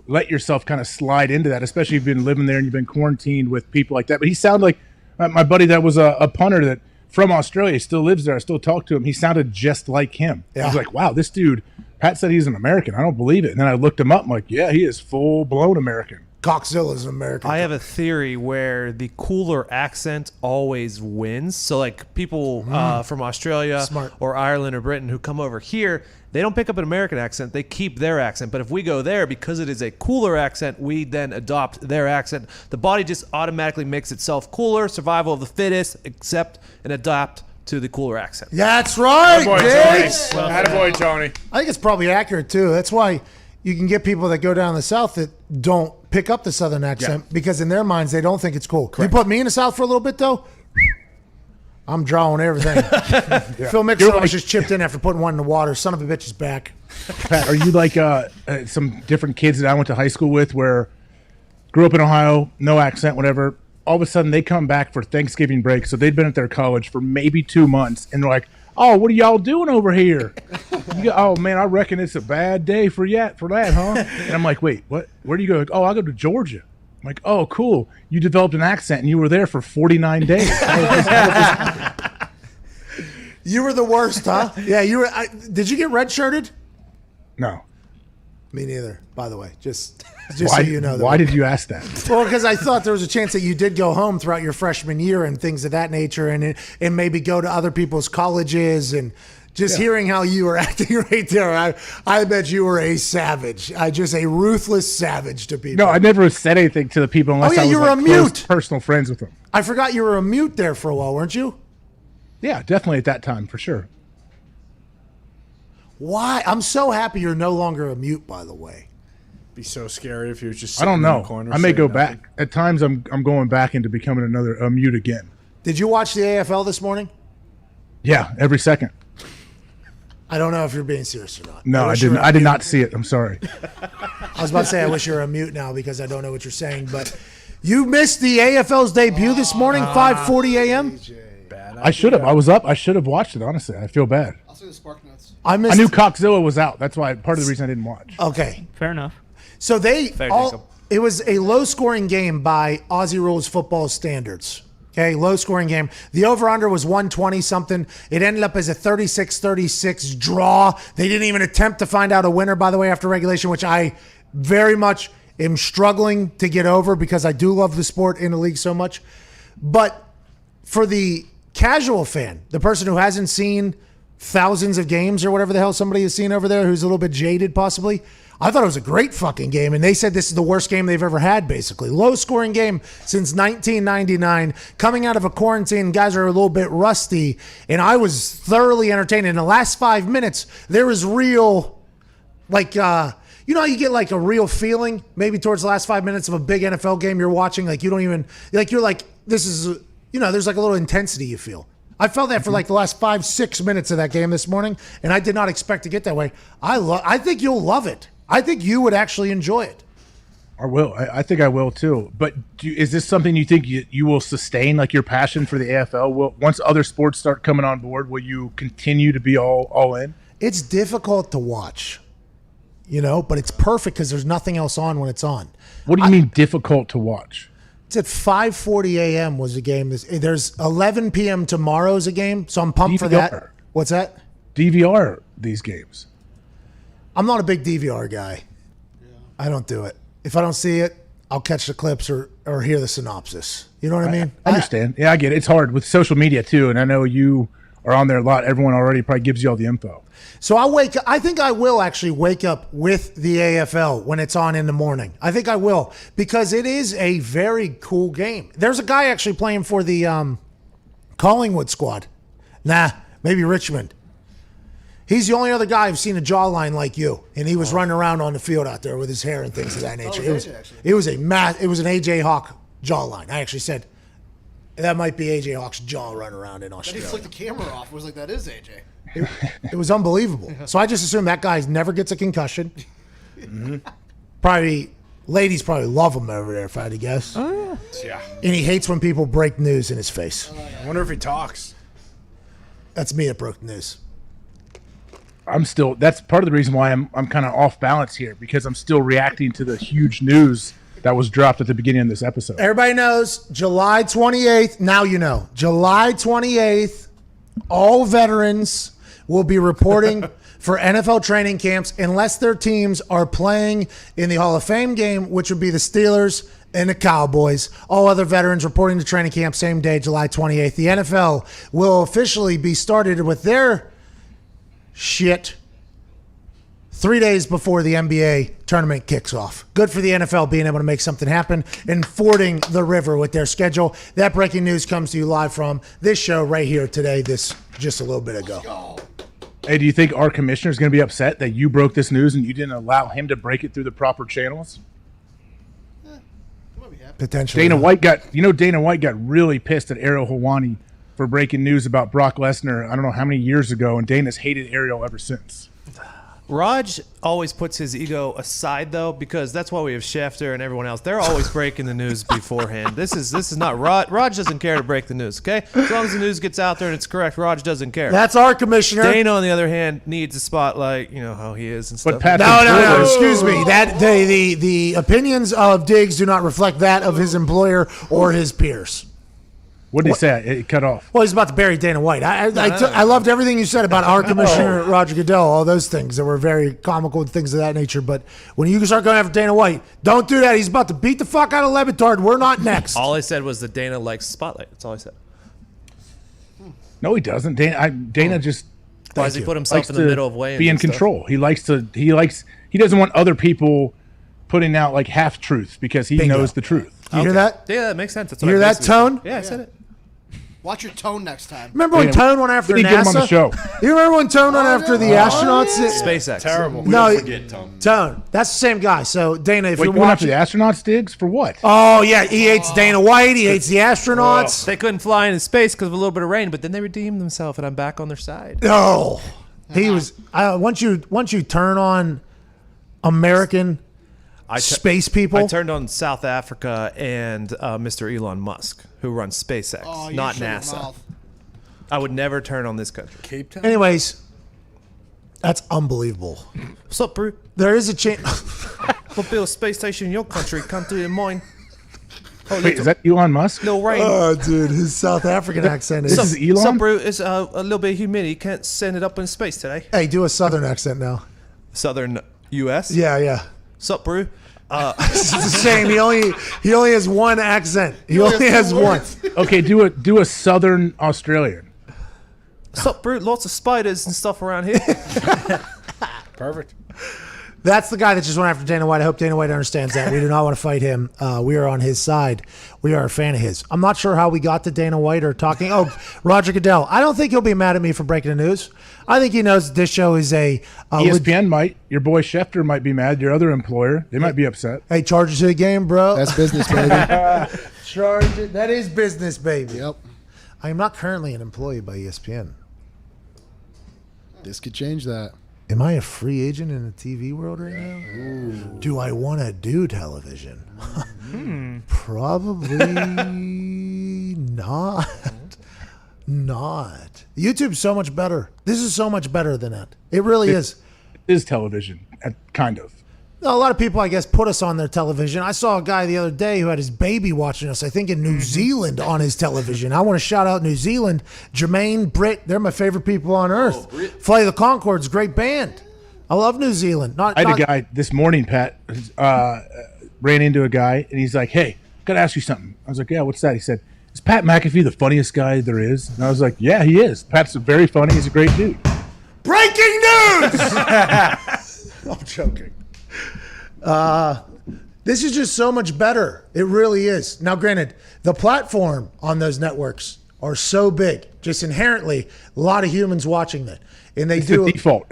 let yourself kind of slide into that, especially if you've been living there and you've been quarantined with people like that. But he sounded like my buddy that was a punter that from Australia, he still lives there. I still talk to him. He sounded just like him. Yeah. I was like, wow, this dude, Pat said he's an American. I don't believe it. And then I looked him up. I'm like, yeah, he is full-blown American. Coxzilla's an American. I have a theory where the cooler accent always wins. So, like people from Australia Smart. or Ireland or Britain who come over here, they don't pick up an American accent. They keep their accent. But if we go there, because it is a cooler accent, we then adopt their accent. The body just automatically makes itself cooler. Survival of the fittest, accept and adapt to the cooler accent. That's right, Diggs. Attaboy, Tony. I think it's probably accurate too. That's why you can get people that go down the South that don't pick up the Southern accent because in their minds they don't think it's cool. You put me in the South for a little bit though, I'm drawing everything. Phil Mickelson was just chipped in after putting one in the water. Son of a bitch is back. Pat, are you like some different kids that I went to high school with where grew up in Ohio, no accent, whatever. All of a sudden they come back for Thanksgiving break. So they'd been at their college for maybe 2 months and they're like, oh, what are y'all doing over here? Oh, man, I reckon it's a bad day for that, huh? And I'm like, wait, what? Where do you go? Like, oh, I'll go to Georgia. I'm like, oh, cool. You developed an accent and you were there for 49 days. You were the worst, huh? Yeah, you were. Did you get redshirted? No. Me neither, by the way. Just Why, so you know. why did you ask that? Well, because I thought there was a chance that you did go home throughout your freshman year and things of that nature and maybe go to other people's colleges and just hearing how you were acting right there. I bet you were a savage. Just a ruthless savage to people. No, I never said anything to the people unless I was you were like a close mute. personal friends with them. I forgot you were a mute there for a while, weren't you? Yeah, definitely at that time, for sure. Why? I'm so happy you're no longer a mute, by the way. Be so scary if he was just. I don't sitting in know. the corner I may go saying nothing. back. At times, I'm going back into becoming a mute again. Did you watch the AFL this morning? Yeah, every second. I don't know if you're being serious or not. No, I wish you didn't. were a I did mute. not see it. I'm sorry. I was about to say I wish you were a mute now because I don't know what you're saying, but you missed the AFL's debut this morning, 5:40 a.m. I should have. I was up. I should have watched it. Honestly, I feel bad. I'll say the Spark Notes. I I missed. knew Coxzilla was out. That's why part of the reason I didn't watch. Okay, Fair enough. so Jacob. it was a low-scoring game by Aussie rules football standards. Okay, low-scoring game. The over-under was 120 something. It ended up as a 36-36 draw. They didn't even attempt to find out a winner, by the way, after regulation, which I very much am struggling to get over because I do love the sport in the league so much. But for the casual fan, the person who hasn't seen thousands of games or whatever the hell somebody has seen over there who's a little bit jaded possibly, I thought it was a great fucking game. And they said this is the worst game they've ever had, basically. Low scoring game since 1999. Coming out of a quarantine, guys are a little bit rusty. And I was thoroughly entertained. In the last 5 minutes, there was real, like, you know how you get like a real feeling maybe towards the last 5 minutes of a big NFL game you're watching? Like you don't even, like you're like, this is, you know, there's like a little intensity you feel. I felt that for like the last 5-6 minutes of that game this morning, and I did not expect to get that way. I think you'll love it. I think you would actually enjoy it. I will. I think I will too. But is this something you think you will sustain, like your passion for the AFL? Once other sports start coming on board, will you continue to be all in? It's difficult to watch, you know, but it's perfect because there's nothing else on when it's on. What do you mean difficult to watch? It's at 5:40 a.m. was the game. There's 11 p.m. tomorrow's a game, so I'm pumped for that. DVR. What's that? DVR these games. I'm not a big DVR guy. I don't do it. If I don't see it, I'll catch the clips or hear the synopsis. You know what I mean? I understand. Yeah, I get it. It's hard with social media too, and I know you are on there a lot. Everyone already probably gives you all the info. So I think I will actually wake up with the AFL when it's on in the morning. I think I will because it is a very cool game. There's a guy actually playing for the Collingwood squad. Nah, maybe Richmond. He's the only other guy I've seen a jawline like you, and he was running around on the field out there with his hair and things of that nature. it was AJ, actually. It was an AJ Hawk jawline. I actually said that might be AJ Hawk's jaw running around in Then he Australia. flicked the camera off. It was like, that is AJ. It was unbelievable. So I just assume that guy never gets a concussion. Probably, ladies probably love him over there, if I had to guess. Yeah. And he hates when people break news in his face. I wonder if he talks. That's me that broke the news. That's part of the reason why I'm kind of off balance here, because I'm still reacting to the huge news that was dropped at the beginning of this episode. Everybody knows July 28th. Now you know. July 28th, all veterans will be reporting for NFL training camps unless their teams are playing in the Hall of Fame game, which would be the Steelers and the Cowboys. All other veterans reporting to training camp same day, July 28th. The NFL will officially be started with their shit 3 days before the NBA tournament kicks off. Good for the NFL being able to make something happen and fording the river with their schedule. That breaking news comes to you live from this show right here today, this just a little bit ago. Hey, do you think our commissioner is going to be upset that you broke this news and you didn't allow him to break it through the proper channels? Potentially. Dana White got really pissed at Ariel Helwani for breaking news about Brock Lesnar, I don't know how many years ago, and Dana's hated Ariel ever since. Raj always puts his ego aside, though, because that's why we have Schefter and everyone else. They're always breaking the news beforehand. This is not Raj. Raj doesn't care to break the news, okay? As long as the news gets out there and it's correct, Raj doesn't care. That's our commissioner. Dana, on the other hand, needs a spotlight. You know how he is and stuff. But Patrick No. Excuse me. That the opinions of Diggs do not reflect that of his employer or his peers. What did he say? It cut off. Well, he's about to bury Dana White. I loved everything you said about our commissioner, Roger Goodell, all those things that were very comical and things of that nature. But when you start going after Dana White, don't do that. He's about to beat the fuck out of Levitard. We're not next. All I said was that Dana likes spotlight. That's all I said. No, he doesn't. Dana just Why does he put himself likes in the to middle of weighing? be in control. He doesn't want other people putting out like half truths because he Bingo. knows the truth. You hear that? Yeah, that makes sense. That's You what hear I that basically tone? said. Yeah, I said it. Watch your tone next time. Remember when Dana, Tone went after we need to get him on the NASA? show. You remember when Tone went after the astronauts? SpaceX. Terrible. No, Forget Tom. Tone. That's the same guy. So Dana, if Wait, you're going after watching, the astronauts, Diggs? For what? oh yeah, he hates Dana White. He hates the astronauts. They couldn't fly into space because of a little bit of rain, but then they redeemed themselves, and I'm back on their side. No, he was. Once you turn on American space people, I turned on South Africa and Mr. Elon Musk, who runs SpaceX, Oh, you not shut your NASA. mouth. I would never turn on this country. Cape Town? anyways, that's unbelievable. What's up, bro? There is a chance. We'll build a space station in your country. Come do it in mine. Oh, Wait, is that Elon Musk? little rain. Oh, dude, his South African accent is. This is Elon? What's up, bro? It's a little bit of humidity. Can't send it up in space today. Hey, do a Southern accent now. Southern U.S. Yeah. What's up, bro? It's a shame. He only has one accent. He only has one. Okay, do a Southern Australian. What's up, bro? Lots of spiders and stuff around here. Perfect. That's the guy that just went after Dana White. I hope Dana White understands that. We do not want to fight him. We are on his side. We are a fan of his. I'm not sure how we got to Dana White or talking. Oh, Roger Goodell. I don't think he'll be mad at me for breaking the news. I think he knows this show is a ESPN might. Your boy Schefter might be mad. Your other employer. They might be upset. Hey, charge it to the game, bro. That's business, baby. Charge it. That is business, baby. Yep. I am not currently an employee by ESPN. This could change that. Am I a free agent in the TV world right now? Do I want to do television? Probably not. Not. YouTube's so much better. This is so much better than that. It really is. It is television, kind of. A lot of people, I guess, put us on their television. I saw a guy the other day who had his baby watching us, I think in New Zealand on his television. I want to shout out New Zealand. Jermaine, Britt, they're my favorite people on earth. Flight of the Conchords, great band. I love New Zealand. I had a guy this morning, Pat, ran into a guy, and he's like, "Hey, got to ask you something." I was like, "Yeah, what's that?" He said, "Is Pat McAfee the funniest guy there is?" And I was like, "Yeah, he is. Pat's very funny. He's a great dude." Breaking news! I'm joking. This is just so much better. It really is. Now, granted, the platform on those networks are so big, just inherently, a lot of humans watching that. And they It's do the default.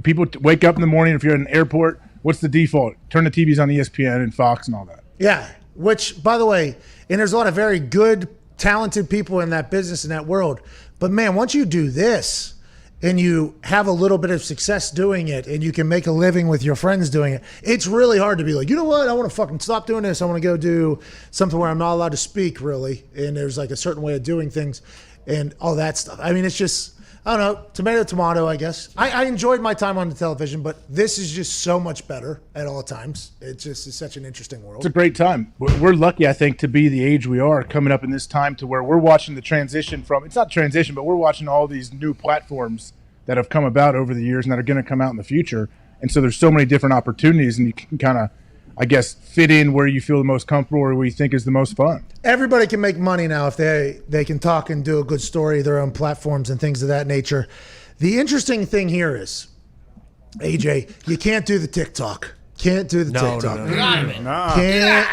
People wake up in the morning. If you're at an airport, what's the default? Turn the TVs on ESPN and Fox and all that. Yeah, which, by the way, and there's a lot of very good, talented people in that business, in that world. But, man, once you do this and you have a little bit of success doing it and you can make a living with your friends doing it, it's really hard to be like, you know what, I want to fucking stop doing this. I want to go do something where I'm not allowed to speak, really. And there's like a certain way of doing things and all that stuff. I mean, it's just, I don't know, tomato, I guess. I enjoyed my time on the television, but this is just so much better at all times. It's such an interesting world. It's a great time. We're lucky, I think, to be the age we are coming up in this time to where we're watching the transition from, it's not transition, but we're watching all these new platforms that have come about over the years and that are going to come out in the future. And so there's so many different opportunities, and you can kind of, I guess, fit in where you feel the most comfortable or where you think is the most fun. Everybody can make money now if they can talk and do a good story, their own platforms and things of that nature. The interesting thing here is, AJ, you can't do the TikTok. Can't do the TikTok. Can't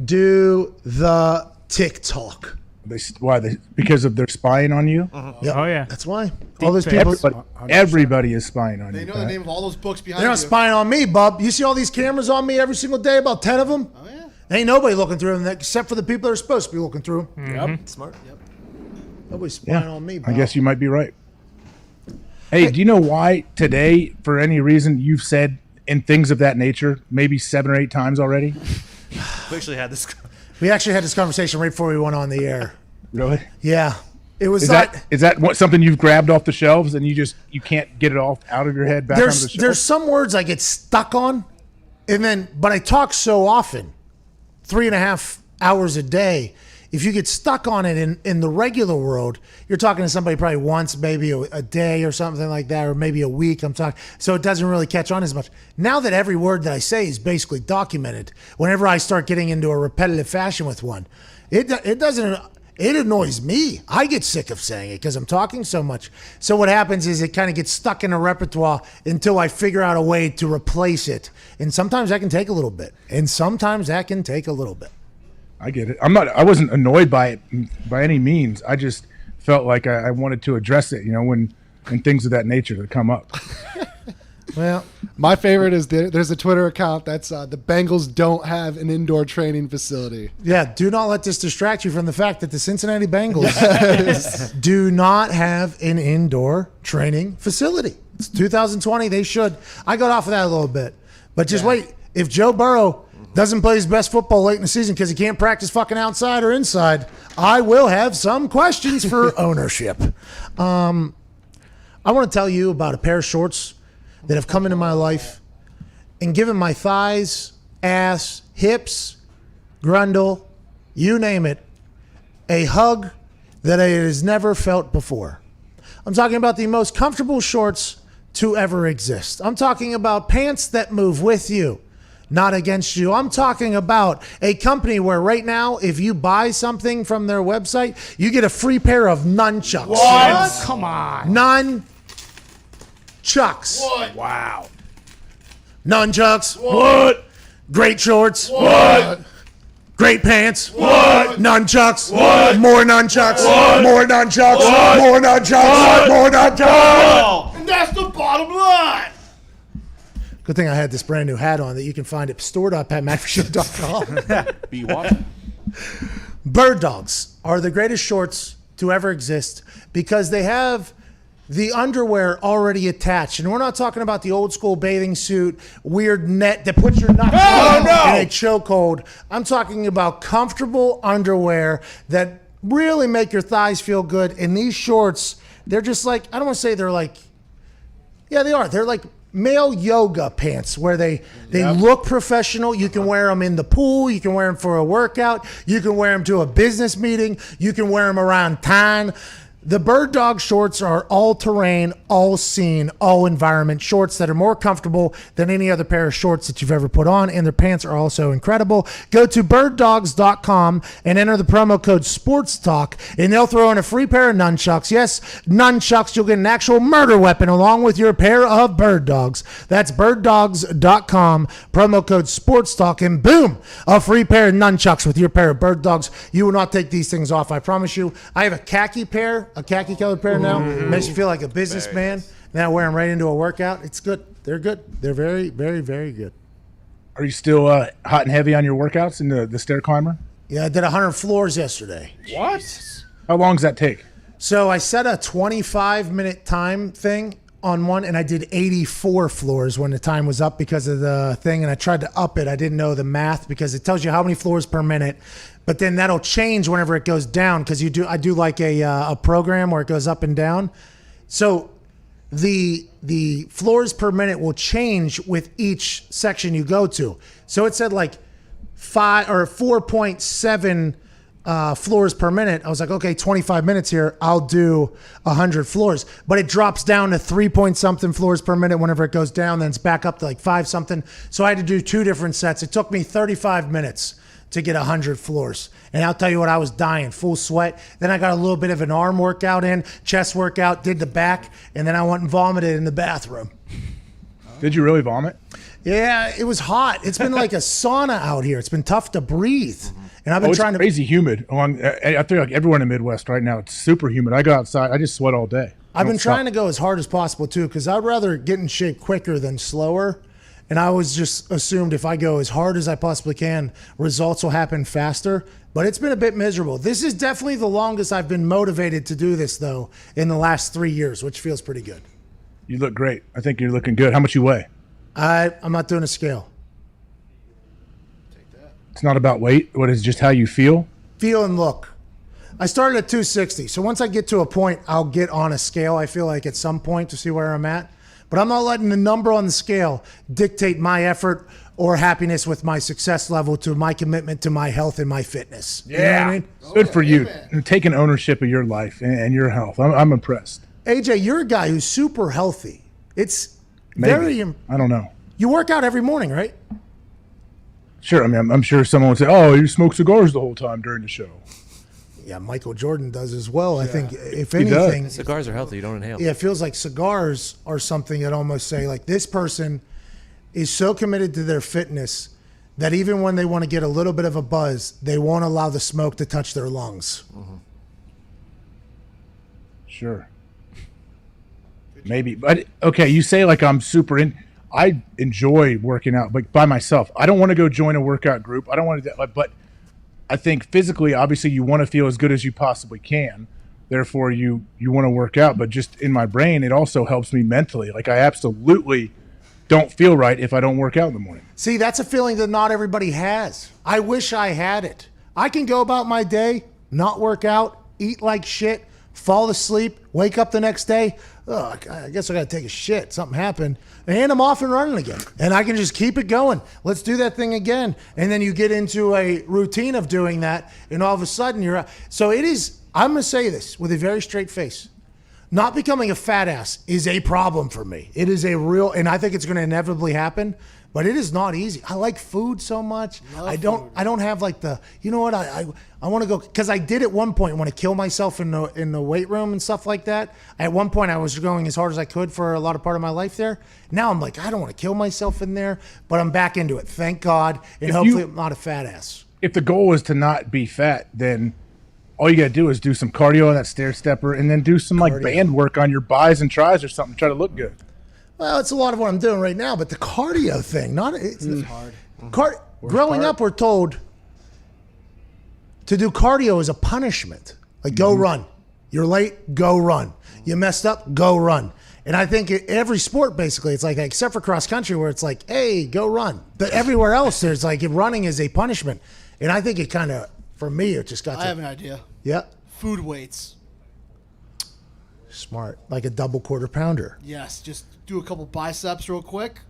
do the TikTok. Why? Because of their spying on you? Yep. Oh, yeah. That's why. All those people. Everybody is spying on They you. know the name of all those books behind They're you. not spying on me, bub. You see all these cameras on me every single day, about 10 of them? Oh, yeah. Ain't nobody looking through them except for the people that are supposed to be looking through them. Yep. Smart. Yep. Nobody's spying Yeah, on me, I bub. guess you might be right. Hey, do you know why today, for any reason, you've said in things of that nature maybe 7 or 8 times already? We actually had this. We actually had this conversation right before we went on the air. Really? Yeah. It was Is that what, something you've grabbed off the shelves and you can't get it all out of your head back onto the shelf? There's some words I get stuck on, but I talk so often, 3.5 hours a day. If you get stuck on it in the regular world, you're talking to somebody probably once, maybe a day or something like that, or maybe a week. I'm talking, so it doesn't really catch on as much. Now that every word that I say is basically documented, whenever I start getting into a repetitive fashion with one, it doesn't. It annoys me. I get sick of saying it because I'm talking so much. So what happens is it kind of gets stuck in a repertoire until I figure out a way to replace it. And sometimes that can take a little bit. I get it. I wasn't annoyed by it by any means. I just felt like I wanted to address it, when things of that nature that come up. Well, My favorite is there's a Twitter account that's the Bengals don't have an indoor training facility. yeah, do not let this distract you from the fact that the Cincinnati Bengals do not have an indoor training facility. It's 2020. They should. I got off of that a little bit. But just wait. If Joe Burrow doesn't play his best football late in the season because he can't practice fucking outside or inside, I will have some questions for ownership. I want to tell you about a pair of shorts that have come into my life and given my thighs, ass, hips, grundle, you name it, a hug that it has never felt before. I'm talking about the most comfortable shorts to ever exist. I'm talking about pants that move with you, not against you. I'm talking about a company where right now, if you buy something from their website, you get a free pair of nunchucks. What? Come on. Nunchucks. What? Wow. Nunchucks. What? Great shorts. What? Great pants. What? Nunchucks. What? More nunchucks. What? More nunchucks. What? More nunchucks. What? More nunchucks. And that's the bottom line. Good thing I had this brand new hat on that you can find at store.patmcafee.com. Be watching. Bird dogs are the greatest shorts to ever exist because they have the underwear already attached. And we're not talking about the old school bathing suit, weird net that puts your nuts in a chokehold. I'm talking about comfortable underwear that really make your thighs feel good. And these shorts, they're just like, I don't want to say they're like, yeah, they are. They're like male yoga pants where they look professional. You can wear them in the pool. You can wear them for a workout. You can wear them to a business meeting. You can wear them around town. The Bird Dog shorts are all-terrain, all-scene, all-environment shorts that are more comfortable than any other pair of shorts that you've ever put on, and their pants are also incredible. Go to birddogs.com and enter the promo code SPORTSTALK, and they'll throw in a free pair of nunchucks. Yes, nunchucks. You'll get an actual murder weapon along with your pair of Bird Dogs. That's birddogs.com, promo code SPORTSTALK, and boom, a free pair of nunchucks with your pair of Bird Dogs. You will not take these things off, I promise you. I have a khaki colored pair now. Makes you feel like a businessman. And I wear them right into a workout. It's good. They're good. They're very, very, very good. Are you still hot and heavy on your workouts in the stair climber? Yeah, I did 100 floors yesterday. What? How long does that take? So I set a 25-minute time thing on one, and I did 84 floors when the time was up because of the thing, and I tried to up it. I didn't know the math because it tells you how many floors per minute, but then that'll change whenever it goes down because I do like a program where it goes up and down. So the floors per minute will change with each section you go to. So it said like 4.7 floors per minute. I was like, okay, 25 minutes here. I'll do 100 floors. But it drops down to 3-point-something floors per minute whenever it goes down. Then it's back up to like 5-something. So I had to do 2 different sets. It took me 35 minutes to get 100 floors. And I'll tell you what, I was dying, full sweat. Then I got a little bit of an arm workout in, chest workout, did the back, and then I went and vomited in the bathroom. Did you really vomit? Yeah, it was hot. It's been like a sauna out here. It's been tough to breathe. And I've been It's trying to... crazy humid. I feel like everywhere in the Midwest right now, it's super humid. I go outside, I just sweat all day. I've been trying to go as hard as possible, too, because I'd rather get in shape quicker than slower. And I always just assumed if I go as hard as I possibly can, results will happen faster. But it's been a bit miserable. This is definitely the longest I've been motivated to do this, though, in the last 3 years, which feels pretty good. You look great. I think you're looking good. How much you weigh? I'm not doing a scale. It's not about weight. What is just how you feel? Feel and look. I started at 260. So once I get to a point, I'll get on a scale, I feel like, at some point to see where I'm at. But I'm not letting the number on the scale dictate my effort or happiness with my success level to my commitment to my health and my fitness. You know what I mean? Good for you. And taking ownership of your life and your health. I'm impressed. AJ, you're a guy who's super healthy. It's Maybe. I don't know. You work out every morning, right? Sure. I mean, I'm sure someone would say, oh, you smoke cigars the whole time during the show. Yeah, Michael Jordan does as well. I think if He does. anything, Cigars are healthy. You don't inhale. yeah, it feels like cigars are something that almost say like this person is so committed to their fitness that even when they want to get a little bit of a buzz, they won't allow the smoke to touch their lungs. Sure. Maybe. But, okay, you say like I'm super in. I enjoy working out, but by myself. I don't want to go join a workout group. I don't want to, but I think physically, obviously, you want to feel as good as you possibly can. Therefore, you want to work out. But just in my brain, it also helps me mentally. Like I absolutely don't feel right if I don't work out in the morning. See, that's a feeling that not everybody has. I wish I had it. I can go about my day, not work out, eat like shit, fall asleep, wake up the next day. Oh, I guess I got to take a shit. Something happened. And I'm off and running again. And I can just keep it going. Let's do that thing again. And then you get into a routine of doing that. And all of a sudden you're out. So it is, I'm going to say this with a very straight face. Not becoming a fat ass is a problem for me. It is a real, and I think it's going to inevitably happen. But it is not easy. I like food so much. I don't have like the, you know what, I want to go, because I did at one point want to kill myself in the weight room and stuff like that. At one point I was going as hard as I could for a lot of part of my life there. Now I'm like, I don't want to kill myself in there, but I'm back into it. Thank God. And hopefully I'm not a fat ass. If the goal is to not be fat, then all you got to do is do some cardio on that stair stepper and then do some like band work on your bis and tris or something. Try to look good. Well, it's a lot of what I'm doing right now, but the cardio thing, it's hard. Growing up, we're told to do cardio is a punishment. Like, go run. You're late, go run. You messed up, go run. And I think every sport, basically, it's like, except for cross country, where it's like, hey, go run. But everywhere else, there's like, running is a punishment. And I think it kind of, for me, it just got I have an idea. Yeah. Food weights. Smart. Like a double quarter pounder. Yes, just do a couple biceps real quick,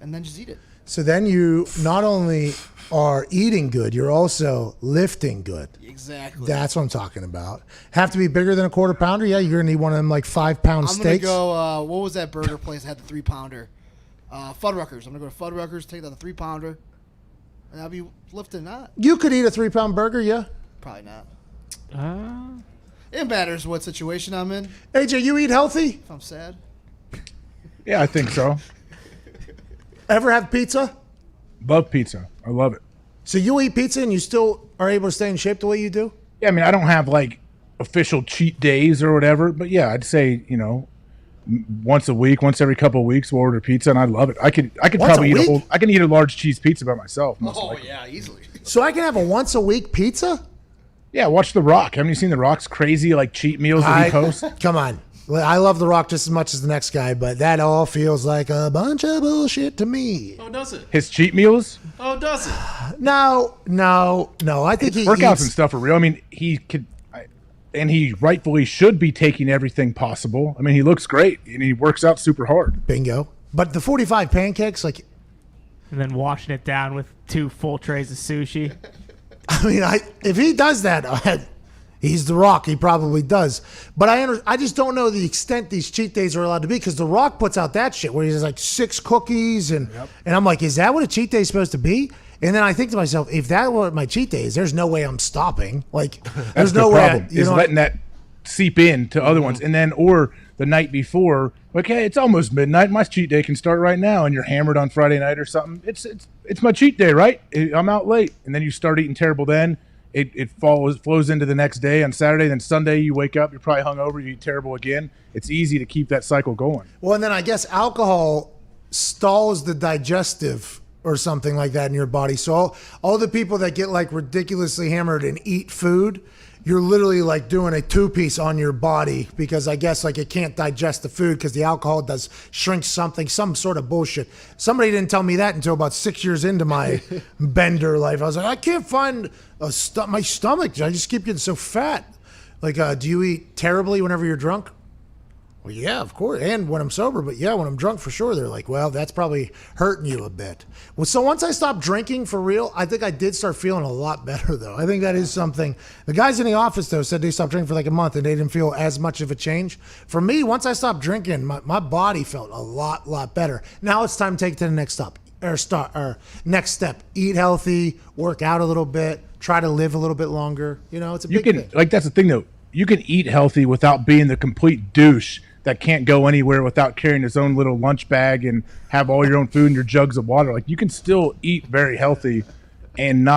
and then just eat it. So then you not only are eating good, you're also lifting good. Exactly. That's what I'm talking about. Have to be bigger than a quarter pounder? Yeah, you're going to need one of them like 5-pound I'm steaks. gonna go. What was that burger place that had the 3-pounder? Fuddruckers. I'm gonna go to Fuddruckers, take out the 3-pounder, and I'll be lifting that. You could eat a 3-pound burger, yeah. Probably not. It matters what situation I'm in. AJ, you eat healthy? If I'm sad. Yeah, I think so. Ever have pizza? Love pizza. I love it. So you eat pizza and you still are able to stay in shape the way you do? Yeah, I mean, I don't have like official cheat days or whatever, but yeah, I'd say, once a week, once every couple of weeks, we'll order pizza, and I love it. I could Once probably a eat week? I can eat a large cheese pizza by myself. Most Oh likely. yeah, easily. So I can have a once-a-week pizza? Yeah, watch The Rock. Haven't you seen The Rock's crazy like cheat meals that he posts? Come on. I love The Rock just as much as the next guy, but that all feels like a bunch of bullshit to me. Oh, does it? His cheat meals, Oh, does it? No. I think he workouts eats. and stuff are real. I mean, and he rightfully should be taking everything possible. I mean, he looks great and he works out super hard. Bingo. But the 45 pancakes, like, And then washing it down with 2 full trays of sushi. I mean, if he does that, he's The Rock. He probably does. But I just don't know the extent these cheat days are allowed to be because The Rock puts out that shit where he has like 6 cookies and I'm like, is that what a cheat day is supposed to be? And then I think to myself, if that were my cheat day is, there's no way I'm stopping. Like, That's there's the no way. problem is letting that seep in to other ones, and then or the night before, like, hey, it's almost midnight. My cheat day can start right now, and you're hammered on Friday night or something. It's my cheat day, right? I'm out late, and then you start eating terrible. Then it flows into the next day on Saturday. Then Sunday you wake up, you're probably hungover, you eat terrible again. It's easy to keep that cycle going. Well, and then I guess alcohol stalls the digestive or something like that in your body. So all the people that get like ridiculously hammered and eat food, you're literally like doing a 2-piece on your body because I guess like it can't digest the food because the alcohol does shrink something, some sort of bullshit. Somebody didn't tell me that until about 6 years into my bender life. I was like, I can't find my stomach. I just keep getting so fat. Like, do you eat terribly whenever you're drunk? Well, yeah, of course. And when I'm sober, but yeah, when I'm drunk for sure, they're like, well, that's probably hurting you a bit. Well, so once I stopped drinking for real, I think I did start feeling a lot better, though. I think that is something. The guys in the office, though, said they stopped drinking for like a month and they didn't feel as much of a change. For me, once I stopped drinking, my body felt a lot better. Now it's time to take it to the next step. Next step. Eat healthy, work out a little bit, try to live a little bit longer. It's a big thing. Like, that's the thing, though. You can eat healthy without being the complete douche that can't go anywhere without carrying his own little lunch bag and have all your own food and your jugs of water. Like, you can still eat very healthy and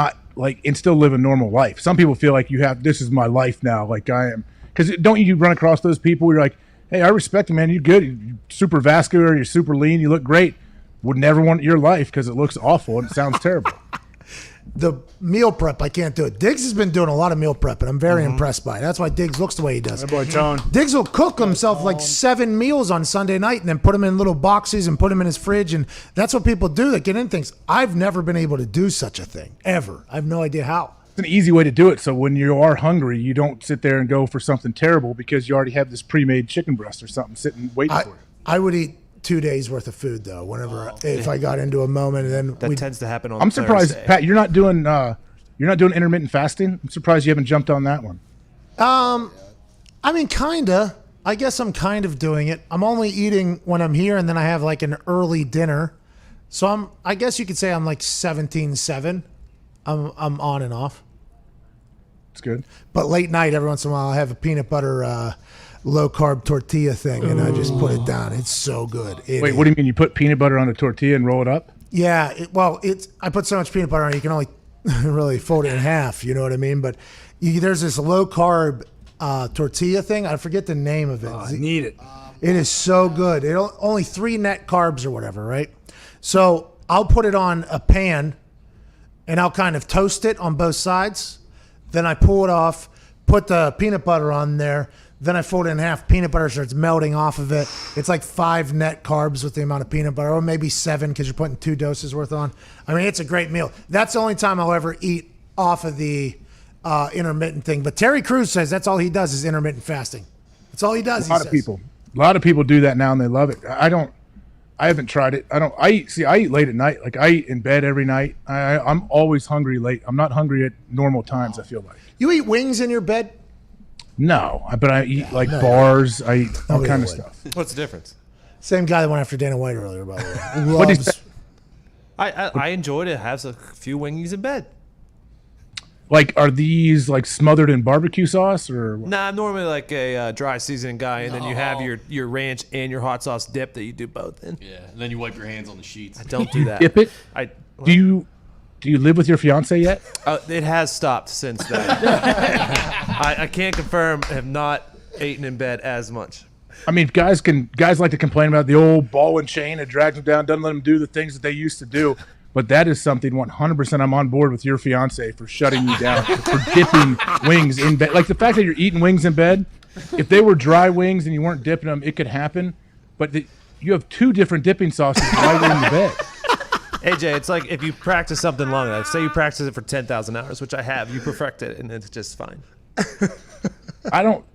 still live a normal life. Some people feel like this is my life now. Like I am. Because don't you run across those people where you're like, hey, I respect you, man. You're good. You're super vascular. You're super lean. You look great. Would never want your life because it looks awful and it sounds terrible. The meal prep, I can't do it. Diggs has been doing a lot of meal prep, and I'm very impressed by it. That's why Diggs looks the way he does. My boy Tone. Diggs will cook himself like 7 meals on Sunday night and then put them in little boxes and put them in his fridge. And that's what people do that get in things. I've never been able to do such a thing, ever. I have no idea how. It's an easy way to do it. So when you are hungry, you don't sit there and go for something terrible because you already have this pre-made chicken breast or something sitting waiting for you. I would eat 2 days worth of food, though, if I got into a moment. And then That tends to happen on I'm surprised, Thursday. Pat, you're not doing intermittent fasting. I'm surprised you haven't jumped on that one. I mean, kinda. I guess I'm kind of doing it. I'm only eating when I'm here, and then I have like an early dinner. So I guess you could say I'm like 17/7. I'm on and off. It's good. But late night, every once in a while, I have a peanut butter low carb tortilla thing, and I just put it down. It's so good. Wait, what do you mean? You put peanut butter on a tortilla and roll it up? Yeah. I put so much peanut butter on it, you can only really fold it in half. You know what I mean? But there's this low carb tortilla thing. I forget the name of it. I need it. It is so good. Only 3 net carbs or whatever, right? So I'll put it on a pan, and I'll kind of toast it on both sides. Then I pull it off, put the peanut butter on there. Then I fold it in half. Peanut butter starts melting off of it. It's like 5 net carbs with the amount of peanut butter, or maybe 7 because you're putting 2 doses worth on. I mean, it's a great meal. That's the only time I'll ever eat off of the intermittent thing. But Terry Crews says that's all he does is intermittent fasting. That's all he does. A lot of people do that now and they love it. I haven't tried it. I eat late at night. Like I eat in bed every night. I'm always hungry late. I'm not hungry at normal times, I feel like. You eat wings in your bed? No, but I eat like bars. I eat all kind of stuff. What's the difference? Same guy that went after Dana White earlier, by the way. What is that? I enjoy to have a few wingies in bed. Like, are these like smothered in barbecue sauce or what? Nah, I'm normally like a dry seasoning guy, and then you have your ranch and your hot sauce dip that you do both in. Yeah, and then you wipe your hands on the sheets. I don't do that. Dip it? I Do you live with your fiance yet? It has stopped since then. I can't confirm. Have not eaten in bed as much. I mean, guys like to complain about the old ball and chain. It drags them down, doesn't let them do the things that they used to do. But that is something 100% I'm on board with your fiance for shutting you down, for dipping wings in bed. Like the fact that you're eating wings in bed, if they were dry wings and you weren't dipping them, it could happen. But you have two different dipping sauces while you're in the bed. AJ, it's like if you practice something long enough, say you practice it for 10,000 hours, which I have, you perfect it, and it's just fine. I don't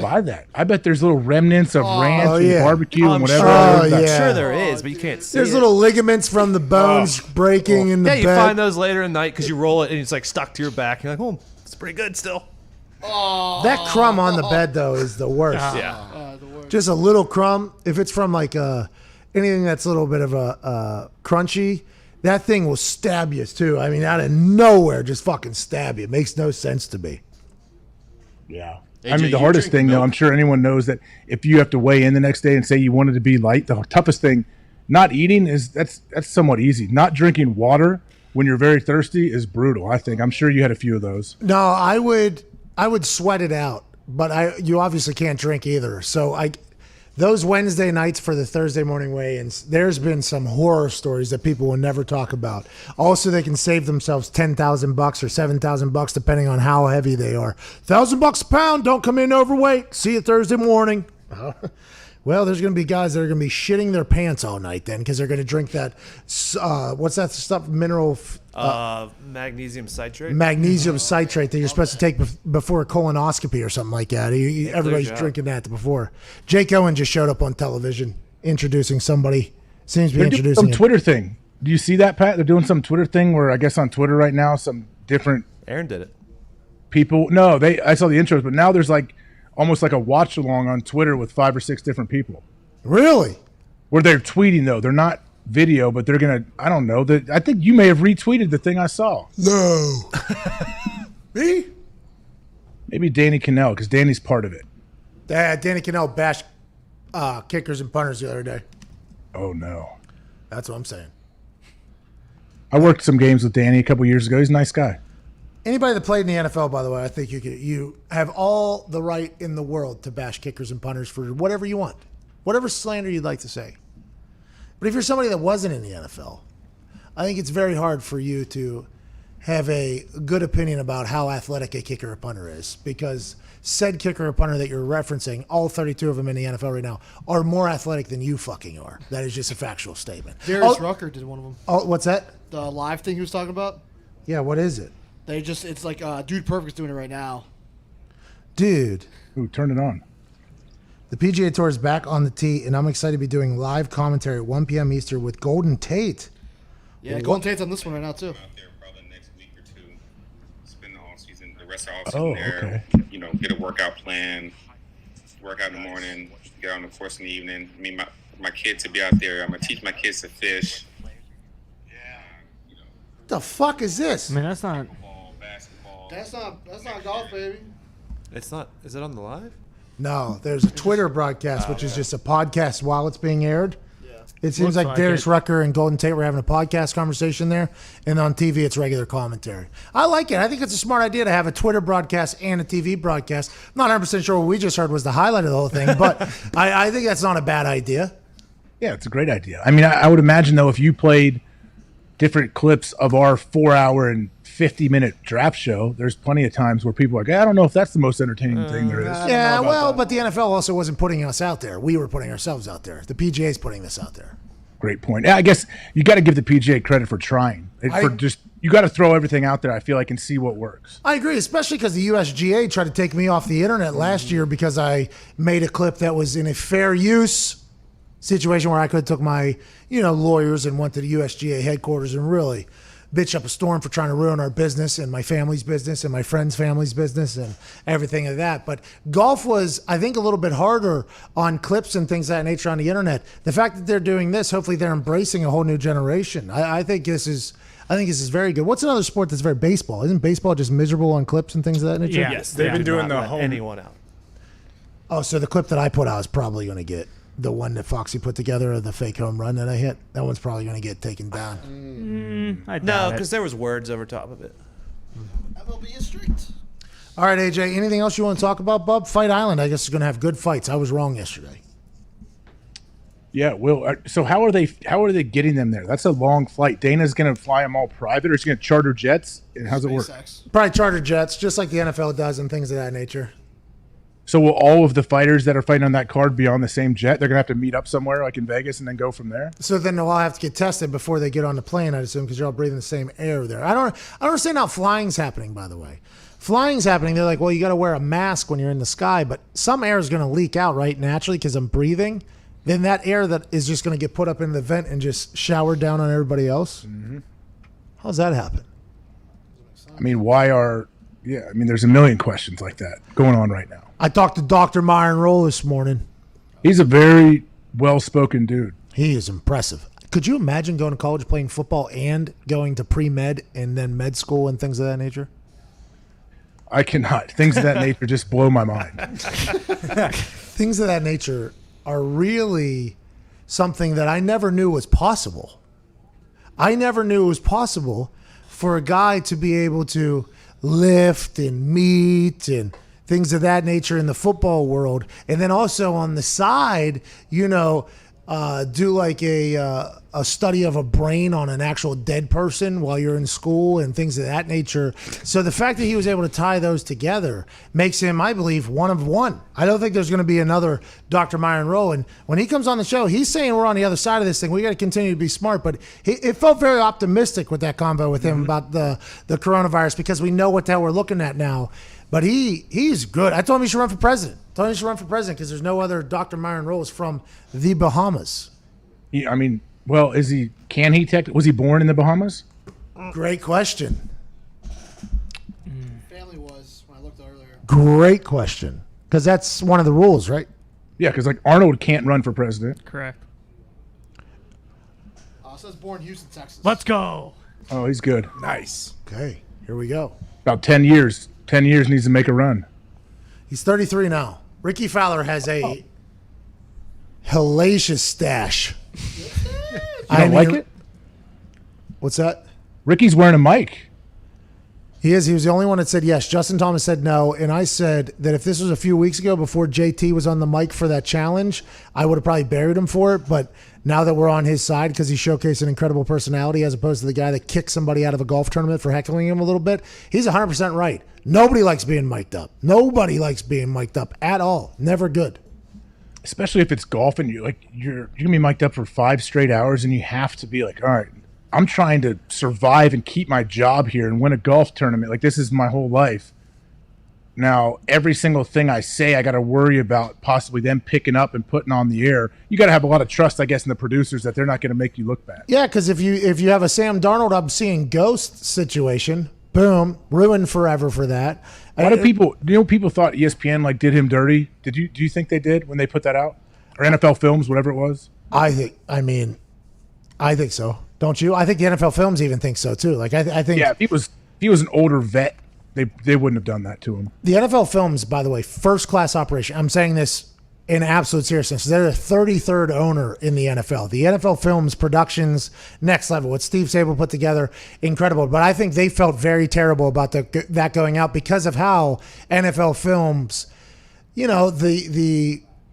buy that. I bet there's little remnants of ranch and barbecue and whatever. I'm sure there is, but you can't see There's it. little ligaments from the bones breaking in the Yeah, bed. you find those later in the night because you roll it and it's like stuck to your back. You're like, oh, it's pretty good still. That crumb on the bed, though, is the worst. Yeah. Just a little crumb. If it's from like anything that's a little bit of a crunchy, that thing will stab you too. I mean, out of nowhere, just fucking stab you. It makes no sense to me. Yeah. AJ, I mean, the you hardest drink thing, though, milk? I'm sure anyone knows that if you have to weigh in the next day and say you wanted to be light, the toughest thing, not eating that's somewhat easy. Not drinking water when you're very thirsty is brutal, I think. I'm sure you had a few of those. No, I would sweat it out, but you obviously can't drink either. So those Wednesday nights for the Thursday morning weigh-ins, there's been some horror stories that people will never talk about. Also, they can save themselves $10,000 or $7,000 depending on how heavy they are. $1,000 a pound. Don't come in overweight. See you Thursday morning. Well, there's going to be guys that are going to be shitting their pants all night then because they're going to drink that. What's that stuff? Mineral. Magnesium citrate. Magnesium citrate that you're supposed to take before a colonoscopy or something like that. Everybody's drinking that before. Jake Owen just showed up on television introducing somebody. Seems to be They're doing introducing some Twitter thing. Do you see that, Pat? They're doing some Twitter thing where I guess on Twitter right now, some different Aaron did it. people. No, I saw the intros, but now there's like almost like a watch along on Twitter with 5 or 6 different people. Really? Where they're tweeting though. They're not video, but they're gonna. I don't know. I think you may have retweeted the thing I saw. No. Me? Maybe Danny Cannell, because Danny's part of it. Danny Cannell bashed kickers and punters the other day. Oh no. That's what I'm saying. I worked some games with Danny a couple years ago. He's a nice guy. Anybody that played in the NFL, by the way, I think you have all the right in the world to bash kickers and punters for whatever you want, whatever slander you'd like to say. But if you're somebody that wasn't in the NFL, I think it's very hard for you to have a good opinion about how athletic a kicker or punter is, because said kicker or punter that you're referencing, all 32 of them in the NFL right now, are more athletic than you fucking are. That is just a factual statement. Darius Rucker did one of them. Oh, what's that? The live thing he was talking about. Yeah, what is it? It's like Dude Perfect's doing it right now. Dude. Ooh, turn it on. The PGA Tour is back on the tee, and I'm excited to be doing live commentary at 1 p.m. Eastern with Golden Tate. Yeah, Golden Tate's on this one right now, too. Out there probably next week or two. Spend the off season, the rest of the off season okay. there. Get a workout plan, work out in the morning, get on the course in the evening. I mean, my kids to be out there. I'm gonna teach my kids to fish. What the fuck is this? I mean, that's not. Basketball. That's not golf, baby. It's not. Is it on the live? No, there's a Twitter broadcast, which is just a podcast while it's being aired. Yeah. It seems Looks like like Darius it. Rucker and Golden Tate were having a podcast conversation there, and on TV it's regular commentary. I like it. I think it's a smart idea to have a Twitter broadcast and a TV broadcast. I'm not 100% sure what we just heard was the highlight of the whole thing, but I think that's not a bad idea. Yeah, it's a great idea. I mean, I would imagine, though, if you played different clips of our 4-hour and 50-minute draft show, there's plenty of times where people are like, I don't know if that's the most entertaining thing there is. Yeah, well, but the NFL also wasn't putting us out there. We were putting ourselves out there. The PGA is putting this out there. Great point. Yeah, I guess you got to give the PGA credit for trying. You got to throw everything out there, I feel like, and see what works. I agree, especially because the USGA tried to take me off the internet last year because I made a clip that was in a fair use situation where I could have took my, lawyers and went to the USGA headquarters and really bitch up a storm for trying to ruin our business and my family's business and my friend's family's business and everything of that. But golf was, I think, a little bit harder on clips and things of that nature on the internet. The fact that they're doing this, hopefully they're embracing a whole new generation. I think this is very good. What's another sport that's very baseball? Isn't baseball just miserable on clips and things of that nature? Yeah. Yes, they've been doing the home. anyone out. Oh, so the clip that I put out is probably going to get the one that Foxy put together of the fake home run that I hit. That one's probably going to get taken down. I No, doubt it. because there was words over top of it. MLB is strict. All right, AJ, anything else you want to talk about, Bub? Fight Island, I guess, is going to have good fights. I was wrong yesterday. Yeah, Will. So how are they getting them there? That's a long flight. Dana's going to fly them all private, or is he going to charter jets? And how's it work? SpaceX. Probably charter jets, just like the NFL does and things of that nature. So will all of the fighters that are fighting on that card be on the same jet? They're going to have to meet up somewhere, like in Vegas, and then go from there. So then they'll all have to get tested before they get on the plane, I'd assume, because you're all breathing the same air there. I don't understand how flying's happening, by the way. Flying's happening. They're like, well, you got to wear a mask when you're in the sky, but some air is going to leak out, right, naturally, because I'm breathing. Then that air that is just going to get put up in the vent and just showered down on everybody else. Mm-hmm. How's that happen? I mean, there's a million questions like that going on right now. I talked to Dr. Myron Roll this morning. He's a very well-spoken dude. He is impressive. Could you imagine going to college playing football and going to pre-med and then med school and things of that nature? I cannot. Things of that nature just blow my mind. Things of that nature are really something that I never knew was possible. I never knew it was possible for a guy to be able to lift and meet and things of that nature in the football world. And then also on the side, do like a study of a brain on an actual dead person while you're in school and things of that nature. So the fact that he was able to tie those together makes him, I believe, one of one. I don't think there's going to be another Dr. Myron Rowe. And when he comes on the show, he's saying we're on the other side of this thing. We got to continue to be smart. But it felt very optimistic with that convo with him about the coronavirus, because we know what the hell we're looking at now. But he's good. I told him he should run for president. Because there's no other Dr. Myron Rose from the Bahamas. Yeah, I mean, well, was he born in the Bahamas? Great question. Family was when I looked earlier. Great question. Because that's one of the rules, right? Yeah, because like Arnold can't run for president. Correct. It says born Houston, Texas. Let's go. Oh, he's good. Nice. Okay, here we go. About 10 years. 10 years needs to make a run. He's 33 now. Rickie Fowler has a hellacious stash. You don't like it? What's that? Rickie's wearing a mic. He is. He was the only one that said yes. Justin Thomas said no. And I said that if this was a few weeks ago before JT was on the mic for that challenge, I would have probably buried him for it. But now that we're on his side, because he showcased an incredible personality as opposed to the guy that kicked somebody out of a golf tournament for heckling him a little bit, he's 100% right. Nobody likes being mic'd up. Nobody likes being mic'd up at all. Never good. Especially if it's golf and you're going to be mic'd up for 5 straight hours and you have to be like, all right, I'm trying to survive and keep my job here and win a golf tournament. Like, this is my whole life. Now, every single thing I say, I got to worry about possibly them picking up and putting on the air. You got to have a lot of trust, I guess, in the producers that they're not going to make you look bad. Yeah, because if you have a Sam Darnold I'm seeing ghost situation, boom, ruined forever for that. A lot of people, people thought ESPN like did him dirty. Do you think they did when they put that out? Or NFL Films, whatever it was? I think so. Don't you? I think the NFL Films even think so too. Like I think. Yeah, if he was an older vet, they wouldn't have done that to him. The NFL Films, by the way, first class operation. I'm saying this in absolute seriousness. They're the 33rd owner in the NFL. The NFL Films productions, next level. What Steve Sable put together, incredible. But I think they felt very terrible about that going out because of how NFL Films,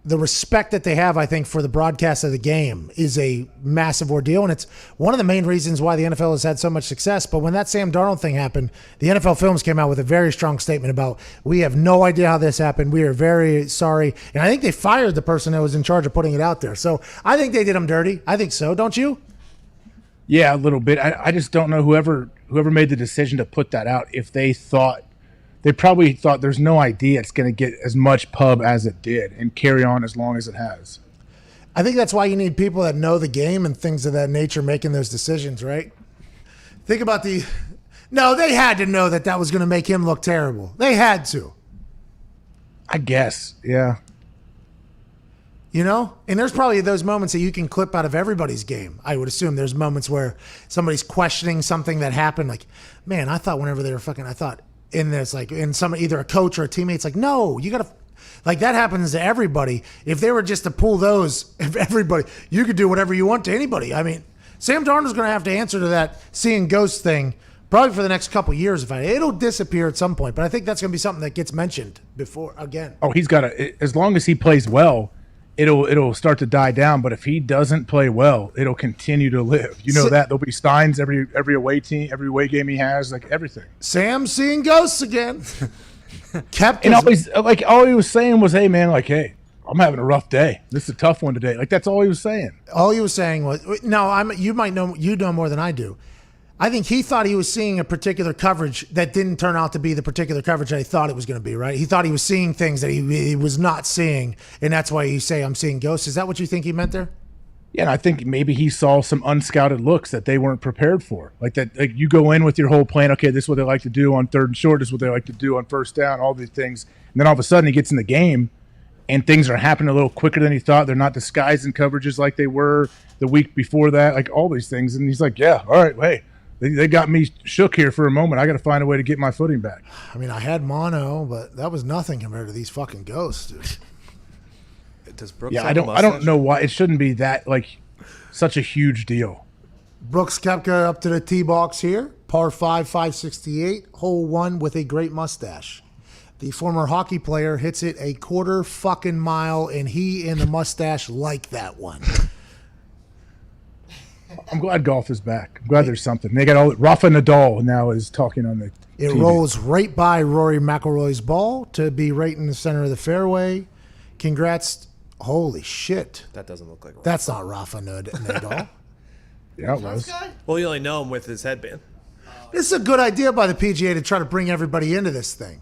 the respect that they have, I think, for the broadcast of the game is a massive ordeal. And it's one of the main reasons why the NFL has had so much success. But when that Sam Darnold thing happened, the NFL Films came out with a very strong statement about, we have no idea how this happened. We are very sorry. And I think they fired the person that was in charge of putting it out there. So I think they did him dirty. I think so. Don't you? Yeah, a little bit. I just don't know whoever made the decision to put that out, if they probably thought there's no idea it's going to get as much pub as it did and carry on as long as it has. I think that's why you need people that know the game and things of that nature making those decisions, right? Think about No, they had to know that was going to make him look terrible. They had to. I guess, yeah. You know? And there's probably those moments that you can clip out of everybody's game. I would assume there's moments where somebody's questioning something that happened. Like, man, I thought whenever they were in this, like, in some, either a coach or a teammate's like, no, you got to, like, that happens to everybody. If they were just to pull those, if everybody, you could do whatever you want to anybody. I mean, Sam Darnold's going to have to answer to that seeing ghosts thing probably for the next couple of years. It'll disappear at some point, but I think that's going to be something that gets mentioned before again. Oh, he's got to, as long as he plays well, it'll start to die down. But if he doesn't play well, it'll continue to live. You know that there'll be signs every away team, every away game he has, like everything. Sam's seeing ghosts again. All he was saying was, "Hey man, like, hey, I'm having a rough day. This is a tough one today." Like that's all he was saying. All he was saying was, you know more than I do. I think he thought he was seeing a particular coverage that didn't turn out to be the particular coverage that he thought it was going to be, right? He thought he was seeing things that he was not seeing, and that's why you say, I'm seeing ghosts. Is that what you think he meant there? Yeah, and I think maybe he saw some unscouted looks that they weren't prepared for. Like that, like you go in with your whole plan, okay, this is what they like to do on 3rd and short, this is what they like to do on 1st down, all these things. And then all of a sudden he gets in the game, and things are happening a little quicker than he thought. They're not disguising coverages like they were the week before that, like all these things. And he's like, yeah, all right, hey. They got me shook here for a moment. I got to find a way to get my footing back. I mean, I had mono, but that was nothing compared to these fucking ghosts, dude. Does Brooks I don't know why it shouldn't be that like such a huge deal. Brooks Koepka up to the tee box here. Par 5, 568, hole 1 with a great mustache. The former hockey player hits it a quarter fucking mile, and he and the mustache like that one. I'm glad golf is back. I'm glad there's something. They got all Rafa Nadal now is talking on the It TV. rolls right by Rory McIlroy's ball to be right in the center of the fairway. Congrats. Holy shit. That doesn't look like Rafa. That's not Rafa Nadal. Yeah, it was. Well, you only know him with his headband. This is a good idea by the PGA to try to bring everybody into this thing.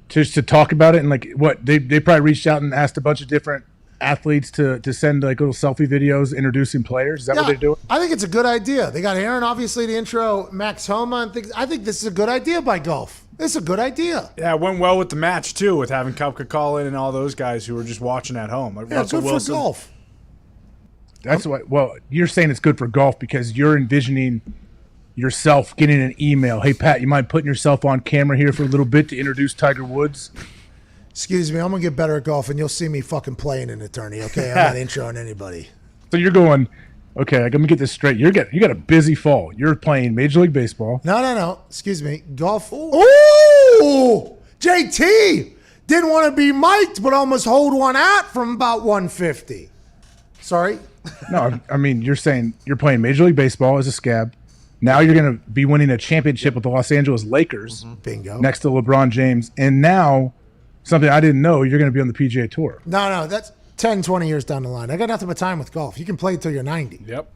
Just to talk about it and like what they probably reached out and asked a bunch of different athletes to send like little selfie videos introducing players. Is that what they're doing? I think it's a good idea. They got Aaron, obviously, to intro Max Homa and things. I think this is a good idea by golf. This is a good idea. Yeah, it went well with the match, too, with having Koepka call in and all those guys who were just watching at home. Like Yeah, Russell good Wilson. for golf. That's what. Well, you're saying it's good for golf because you're envisioning yourself getting an email. Hey, Pat, you mind putting yourself on camera here for a little bit to introduce Tiger Woods? Excuse me, I'm going to get better at golf, and you'll see me fucking playing an attorney, okay? I'm not introing anybody. So you're going, okay, let me get this straight. You got a busy fall. You're playing Major League Baseball. No. Excuse me. Golf. Ooh! JT! Didn't want to be mic'd, but almost hold one out from about 150. Sorry? No, I mean, you're saying you're playing Major League Baseball as a scab. Now you're going to be winning a championship with the Los Angeles Lakers. Bingo. Next to LeBron James. And now, something I didn't know, you're going to be on the PGA Tour. No, that's 10, 20 years down the line. I got nothing but time with golf. You can play till you're 90. Yep.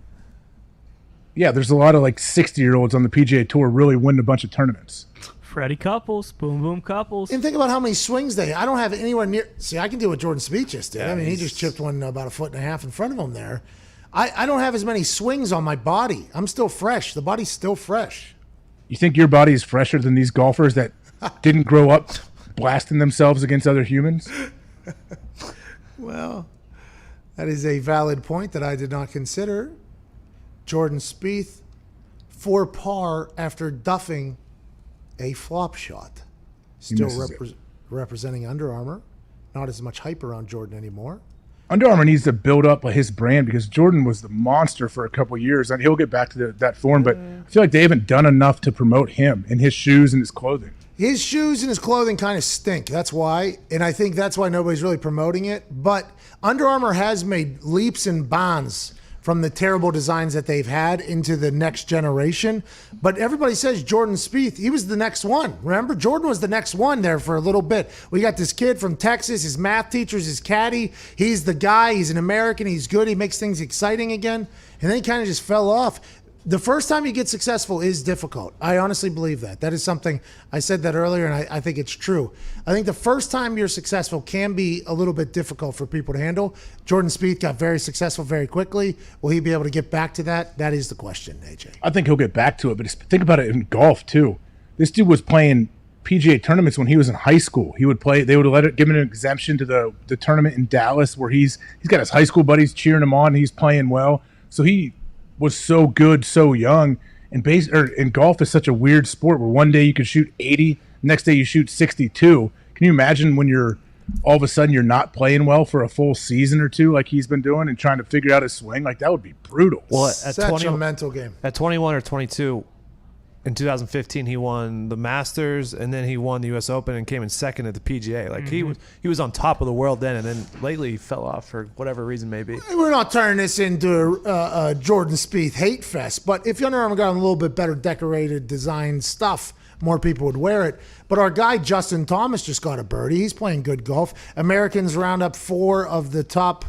Yeah, there's a lot of like 60-year-olds on the PGA Tour really winning a bunch of tournaments. Freddie Couples, Boom Boom Couples. And think about how many swings I don't have anywhere near. See, I can do what Jordan Spieth just did. Yeah, I mean, he just chipped one about 1.5 feet in front of him there. I don't have as many swings on my body. I'm still fresh. The body's still fresh. You think your body is fresher than these golfers that didn't grow up blasting themselves against other humans? Well, that is a valid point that I did not consider. Jordan Spieth, 4 par after duffing a flop shot. Still representing Under Armour. Not as much hype around Jordan anymore. Under Armour needs to build up his brand because Jordan was the monster for a couple of years, and he'll get back to that form. But I feel like they haven't done enough to promote him and his shoes and his clothing. His shoes and his clothing kind of stink. That's why. And I think that's why nobody's really promoting it. But Under Armour has made leaps and bounds from the terrible designs that they've had into the next generation. But everybody says Jordan Spieth, he was the next one. Remember, Jordan was the next one there for a little bit. We got this kid from Texas, his math teacher's his caddy. He's the guy, he's an American, he's good, he makes things exciting again. And then he kind of just fell off. the first time you get successful is difficult. I honestly believe that. That is something, I said that earlier, and I think it's true. I think the first time you're successful can be a little bit difficult for people to handle. Jordan Spieth got very successful very quickly. Will he be able to get back to that? That is the question, AJ. I think he'll get back to it, but think about it in golf too. This dude was playing PGA tournaments when he was in high school. He would play. They would give him an exemption to the tournament in Dallas, where he's got his high school buddies cheering him on. And he's playing well, so he was so good, so young. And golf is such a weird sport where one day you can shoot 80, next day you shoot 62. Can you imagine when you're all of a sudden you're not playing well for a full season or two, like he's been doing, and trying to figure out his swing? Like, that would be brutal. Well, at Such 20, a mental game. At 21 or 22, in 2015, he won the Masters, and then he won the U.S. Open and came in second at the PGA. Like, he was on top of the world then, and then lately he fell off for whatever reason maybe. We're not turning this into a Jordan Spieth hate fest, but if Under Armour got a little bit better decorated, designed stuff, more people would wear it. But our guy Justin Thomas just got a birdie. He's playing good golf. Americans round up 4 of the top,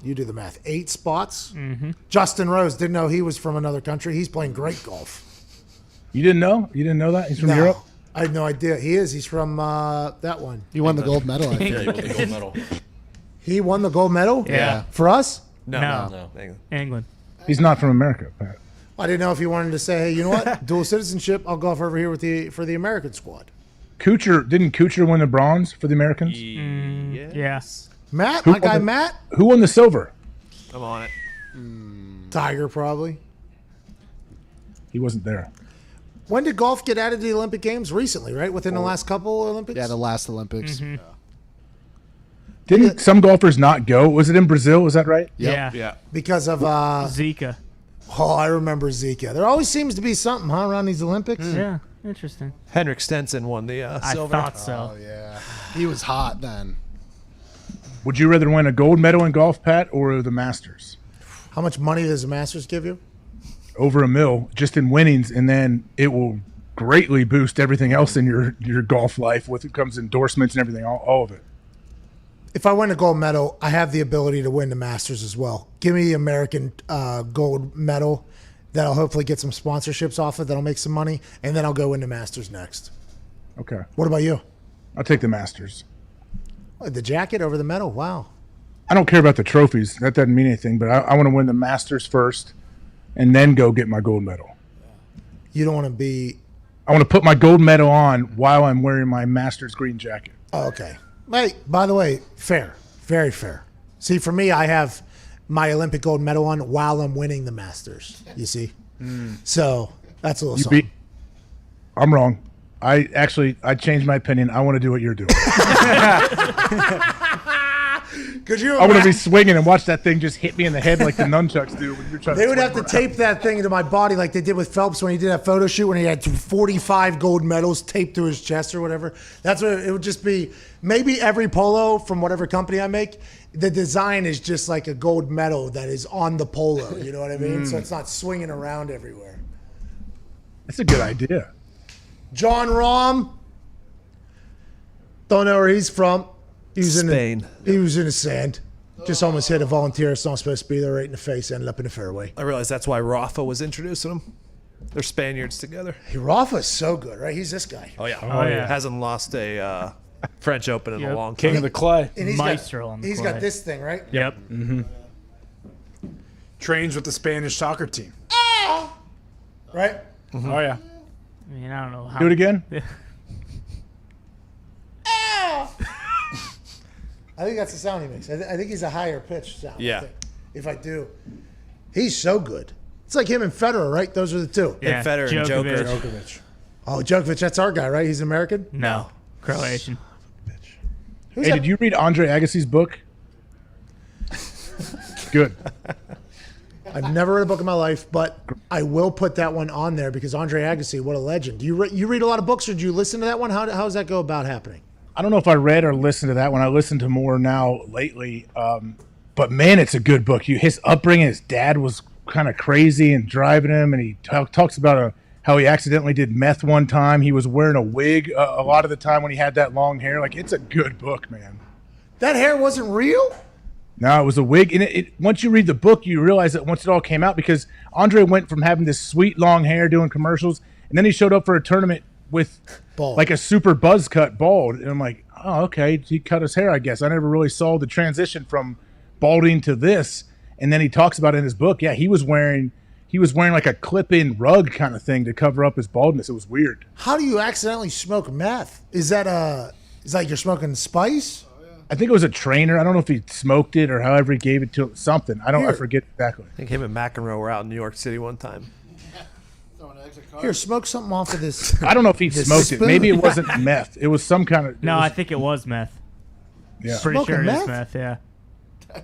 you do the math, 8 spots. Justin Rose, didn't know he was from another country. He's playing great golf. You didn't know? You didn't know that? He's from Europe? I had no idea. He is. He's from that one. He won the gold medal, I think. Yeah, he won the gold medal. He won the gold medal? Yeah. For us? No. No. England. He's not from America, Pat. I didn't know if you wanted to say, hey, you know what? Dual citizenship, I'll golf over here for the American squad. Didn't Kuchar win the bronze for the Americans? Yes. Matt, my guy Matt? Who won the silver? I'm on it. Tiger, probably. He wasn't there. When did golf get added to the Olympic Games? Recently, right? Within the last couple Olympics? Yeah, the last Olympics. Didn't some golfers not go? Was it in Brazil? Was that right? Yeah. Yeah. Because of, Zika. oh, I remember Zika. There always seems to be something, huh, around these Olympics? Yeah. Interesting. Henrik Stenson won the silver. I thought so. Oh, yeah. He was hot then. Would you rather win a gold medal in golf, Pat, or the Masters? How much money does the Masters give you? Over $1 million just in winnings, and then it will greatly boost everything else in your golf life with it comes endorsements and everything, all of it. If I win a gold medal, I have the ability to win the Masters as well. Give me the American gold medal. That'll hopefully get some sponsorships off it. That'll make some money, and then I'll go into Masters next. Okay. What about you? I'll take the Masters. Oh, the jacket over the medal? Wow. I don't care about the trophies. That doesn't mean anything, but I want to win the Masters first and then go get my gold medal. You don't want to be... I want to put my gold medal on while I'm wearing my Masters green jacket. Oh, okay. Hey, by the way, fair. Very fair. See, for me, I have my Olympic gold medal on while I'm winning the Masters. You see? So that's a little something. I'm wrong. I changed my opinion. I want to do what you're doing. Could you I want to be swinging and watch that thing just hit me in the head like the nunchucks do when you're trying They to would have swing to tape that thing into my body like they did with Phelps when he did that photo shoot when he had 45 gold medals taped to his chest or whatever. That's what it would just be. Maybe every polo from whatever company I make, the design is just like a gold medal that is on the polo. You know what I mean? So it's not swinging around everywhere. That's a good idea. John Rahm. Don't know where he's from. He was Spain. He was in the sand. Just almost hit a volunteer. It's not supposed to be there, right in the face. Ended up in the fairway. I realize that's why Rafa was introducing them. They're Spaniards together. Hey, Rafa's so good, right? He's this guy. Oh yeah. Oh, yeah. Hasn't lost a French Open in a long time. King of the clay. And he's Maestro on the He's clay. got this thing, right? Yep. Trains with the Spanish soccer team. Right? Oh, yeah. I mean, I don't know how. Do it again. I think that's the sound he makes. I think he's a higher pitch sound. Yeah. If I do. He's so good. It's like him and Federer, right? Those are the two. Yeah. Federer and Djokovic. Joker. Djokovic. Oh, Djokovic, that's our guy, right? He's American? No. Croatian. Who's Hey, that? did you read Andre Agassi's book? Good. I've never read a book in my life, but I will put that one on there because Andre Agassi, what a legend. Do you read a lot of books or do you listen to that one? How does that go about happening? I don't know if I read or listened to that one. I listened to more now lately. But man, it's a good book. His upbringing, his dad was kind of crazy and driving him, and he talks about how he accidentally did meth one time. He was wearing a wig a lot of the time when he had that long hair. Like, it's a good book, man. That hair wasn't real? No, it was a wig. And once you read the book, you realize that once it all came out, because Andre went from having this sweet long hair doing commercials, and then he showed up for a tournament with Bald. like a super buzz cut bald. And I'm like, oh, okay, he cut his hair, I guess. I never really saw the transition from balding to this. And then he talks about it in his book. Yeah, he was wearing like a clip-in rug kind of thing to cover up his baldness. It was weird. How do you accidentally smoke meth? Is that you're smoking spice? I think it was a trainer. I don't know if he smoked it or however he gave it to him. Something. I Here. forget exactly. I think him and McEnroe were out in New York City one time. Here, smoke something off of this. I don't know if he This smoked it. spoon. Maybe it wasn't meth. It was some kind of. No, I think it was meth. Yeah. Pretty Smoking sure it meth? is meth. Yeah.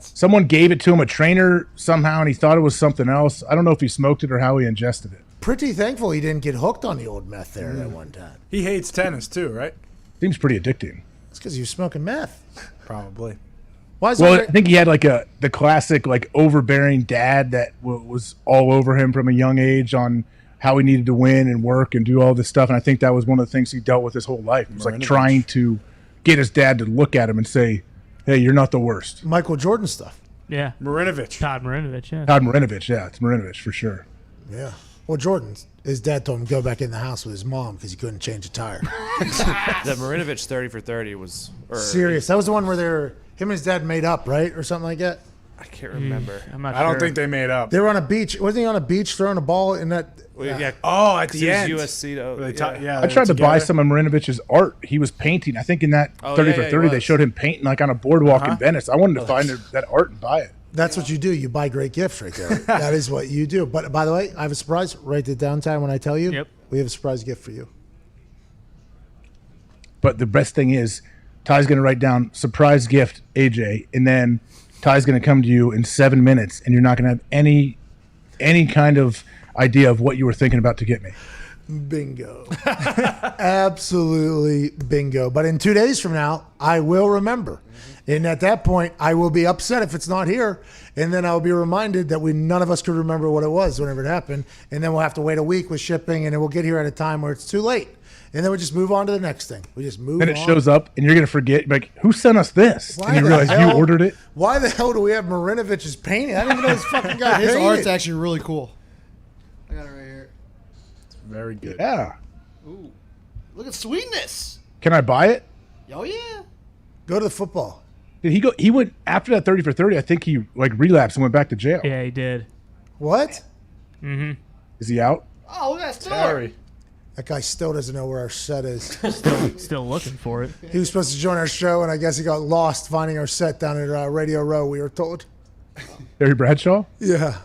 Someone gave it to him, a trainer somehow, and he thought it was something else. I don't know if he smoked it or how he ingested it. Pretty thankful he didn't get hooked on the old meth there at one time. He hates tennis too, right? Seems pretty addicting. It's because he was smoking meth. Probably. Why is Well, Andre- I think he had like the classic like overbearing dad that was all over him from a young age on how he needed to win and work and do all this stuff. And I think that was one of the things he dealt with his whole life. It was like trying to get his dad to look at him and say, hey, you're not the worst. Michael Jordan stuff? Yeah. Marinovich. Todd Marinovich. Yeah. Todd Marinovich, yeah, it's Marinovich for sure. Yeah. Well, Jordan, his dad told him to go back in the house with his mom because he couldn't change a tire. That Marinovich 30 for 30 was Serious. That was the one where him and his dad made up, right? Or something like that? I can't remember. I'm not I don't sure. think they made up. They were on a beach. Wasn't he on a beach throwing a ball in that? Well, yeah, Oh, at 'cause the he was end. USC though. They Yeah. I tried to buy some of Marinovich's art. He was painting. I think in that Oh, 30 yeah, for yeah, he 30, they was. showed him painting like on a boardwalk in Venice. I wanted to find that art and buy it. That's what you do. You buy great gifts right there. That is what you do. But by the way, I have a surprise. Write it down, Ty, when I tell you. Yep. We have a surprise gift for you. But the best thing is, Ty's going to write down surprise gift, AJ, and then Ty's going to come to you in 7 minutes, and you're not going to have any kind of idea of what you were thinking about to get me. Bingo. Absolutely bingo. But in 2 days from now, I will remember. And at that point, I will be upset if it's not here. And then I'll be reminded that none of us could remember what it was whenever it happened. And then we'll have to wait a week with shipping, and then we'll get here at a time where it's too late. And then we just move on to the next thing. We just move Then on. it shows up, and you're going to forget, like, who sent us this? Why And you the realize you hell- ordered it. Why the hell do we have Marinovich's painting? I didn't even know this fucking guy His painted. art's actually really cool. I got it right here. Very good. Yeah. Ooh, look at sweetness. Can I buy it? Oh yeah. Go to the football. Did he go? He went after that 30 for 30. I think he like relapsed and went back to jail. Yeah, he did. What? Is he out? Oh, look at that Stiller. Terry. That guy still doesn't know where our set is. Still looking for it. He was supposed to join our show, and I guess he got lost finding our set down at Radio Row, we were told. Terry Bradshaw? Yeah.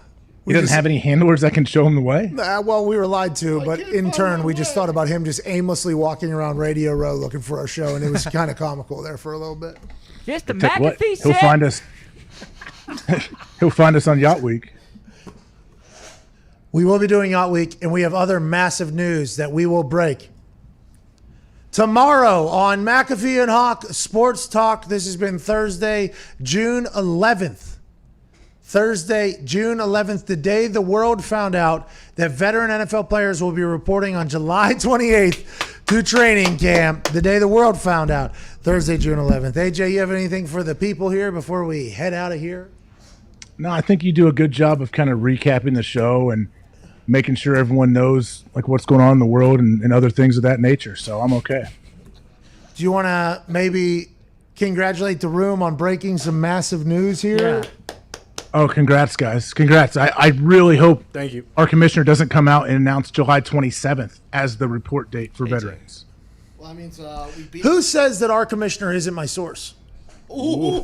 He doesn't have any handlers that can show him the way? Well, we were lied to, but can't in find turn, my we just way. thought about him just aimlessly walking around Radio Row looking for our show, and it was kind of comical there for a little bit. Just a Tell you what, McAfee he'll set. find us. He'll find us on Yacht Week. We will be doing Yacht Week, and we have other massive news that we will break. Tomorrow on McAfee and Hawk Sports Talk, this has been Thursday, June 11th. Thursday, June 11th, the day the world found out that veteran NFL players will be reporting on July 28th to training camp. The day the world found out. Thursday, June 11th. AJ, you have anything for the people here before we head out of here? No, I think you do a good job of kind of recapping the show and making sure everyone knows like what's going on in the world and other things of that nature. So I'm okay. Do you want to maybe congratulate the room on breaking some massive news here? Yeah. Oh, congrats, guys. Congrats. I really hope Thank you. our commissioner doesn't come out and announce July 27th as the report date for veterans. Well, that means we beat. Who says that our commissioner isn't my source? You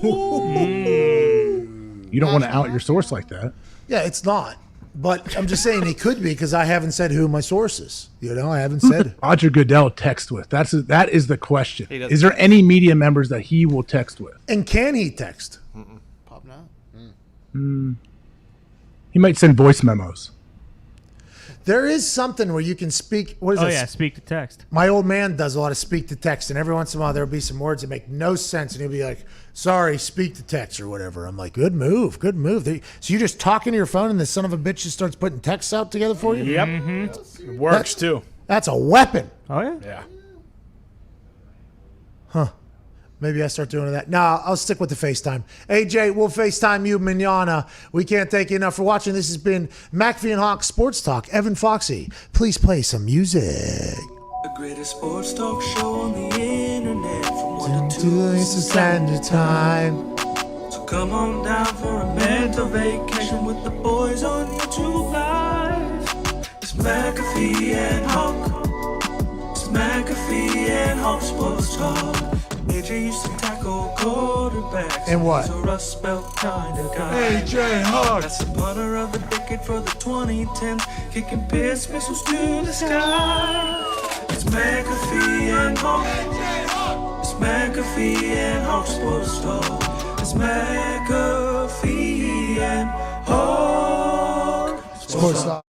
don't want to out your source like that. Yeah, it's not. But I'm just saying he could be because I haven't said who my source is. You know, I haven't Who said. does Roger Goodell text with? That is the question. He doesn't. Is there any media members that he will text with? And can he text? Pop now. He might send voice memos. There is something where you can speak. What is Oh this? yeah, speak to text. My old man does a lot of speak to text, and every once in a while there'll be some words that make no sense, and he'll be like, "Sorry, speak to text" or whatever. I'm like, "Good move, good move." So you're just talking to your phone, and the son of a bitch just starts putting texts out together for you. Yep. It works too. That's a weapon. Oh yeah. Yeah. Maybe I start doing that. Nah, I'll stick with the FaceTime. AJ, we'll FaceTime you manana. We can't thank you enough for watching. This has been McAfee and Hawk Sports Talk. Evan Foxy, please play some music. The greatest sports talk show on the internet from 1 to 2 Eastern Standard Time. So come on down for a mental vacation with the boys on YouTube Live. It's McAfee and Hawk. It's McAfee and Hawk Sports Talk. AJ used to tackle quarterbacks. And what? He's a Rust Belt kind of guy. AJ Hawk. That's the punter of the decade for the 2010s. Kicking piss missiles to the sky. It's McAfee and Hawk. It's McAfee and Hawk Sports Talk. It's McAfee and Hawk Sports Talk.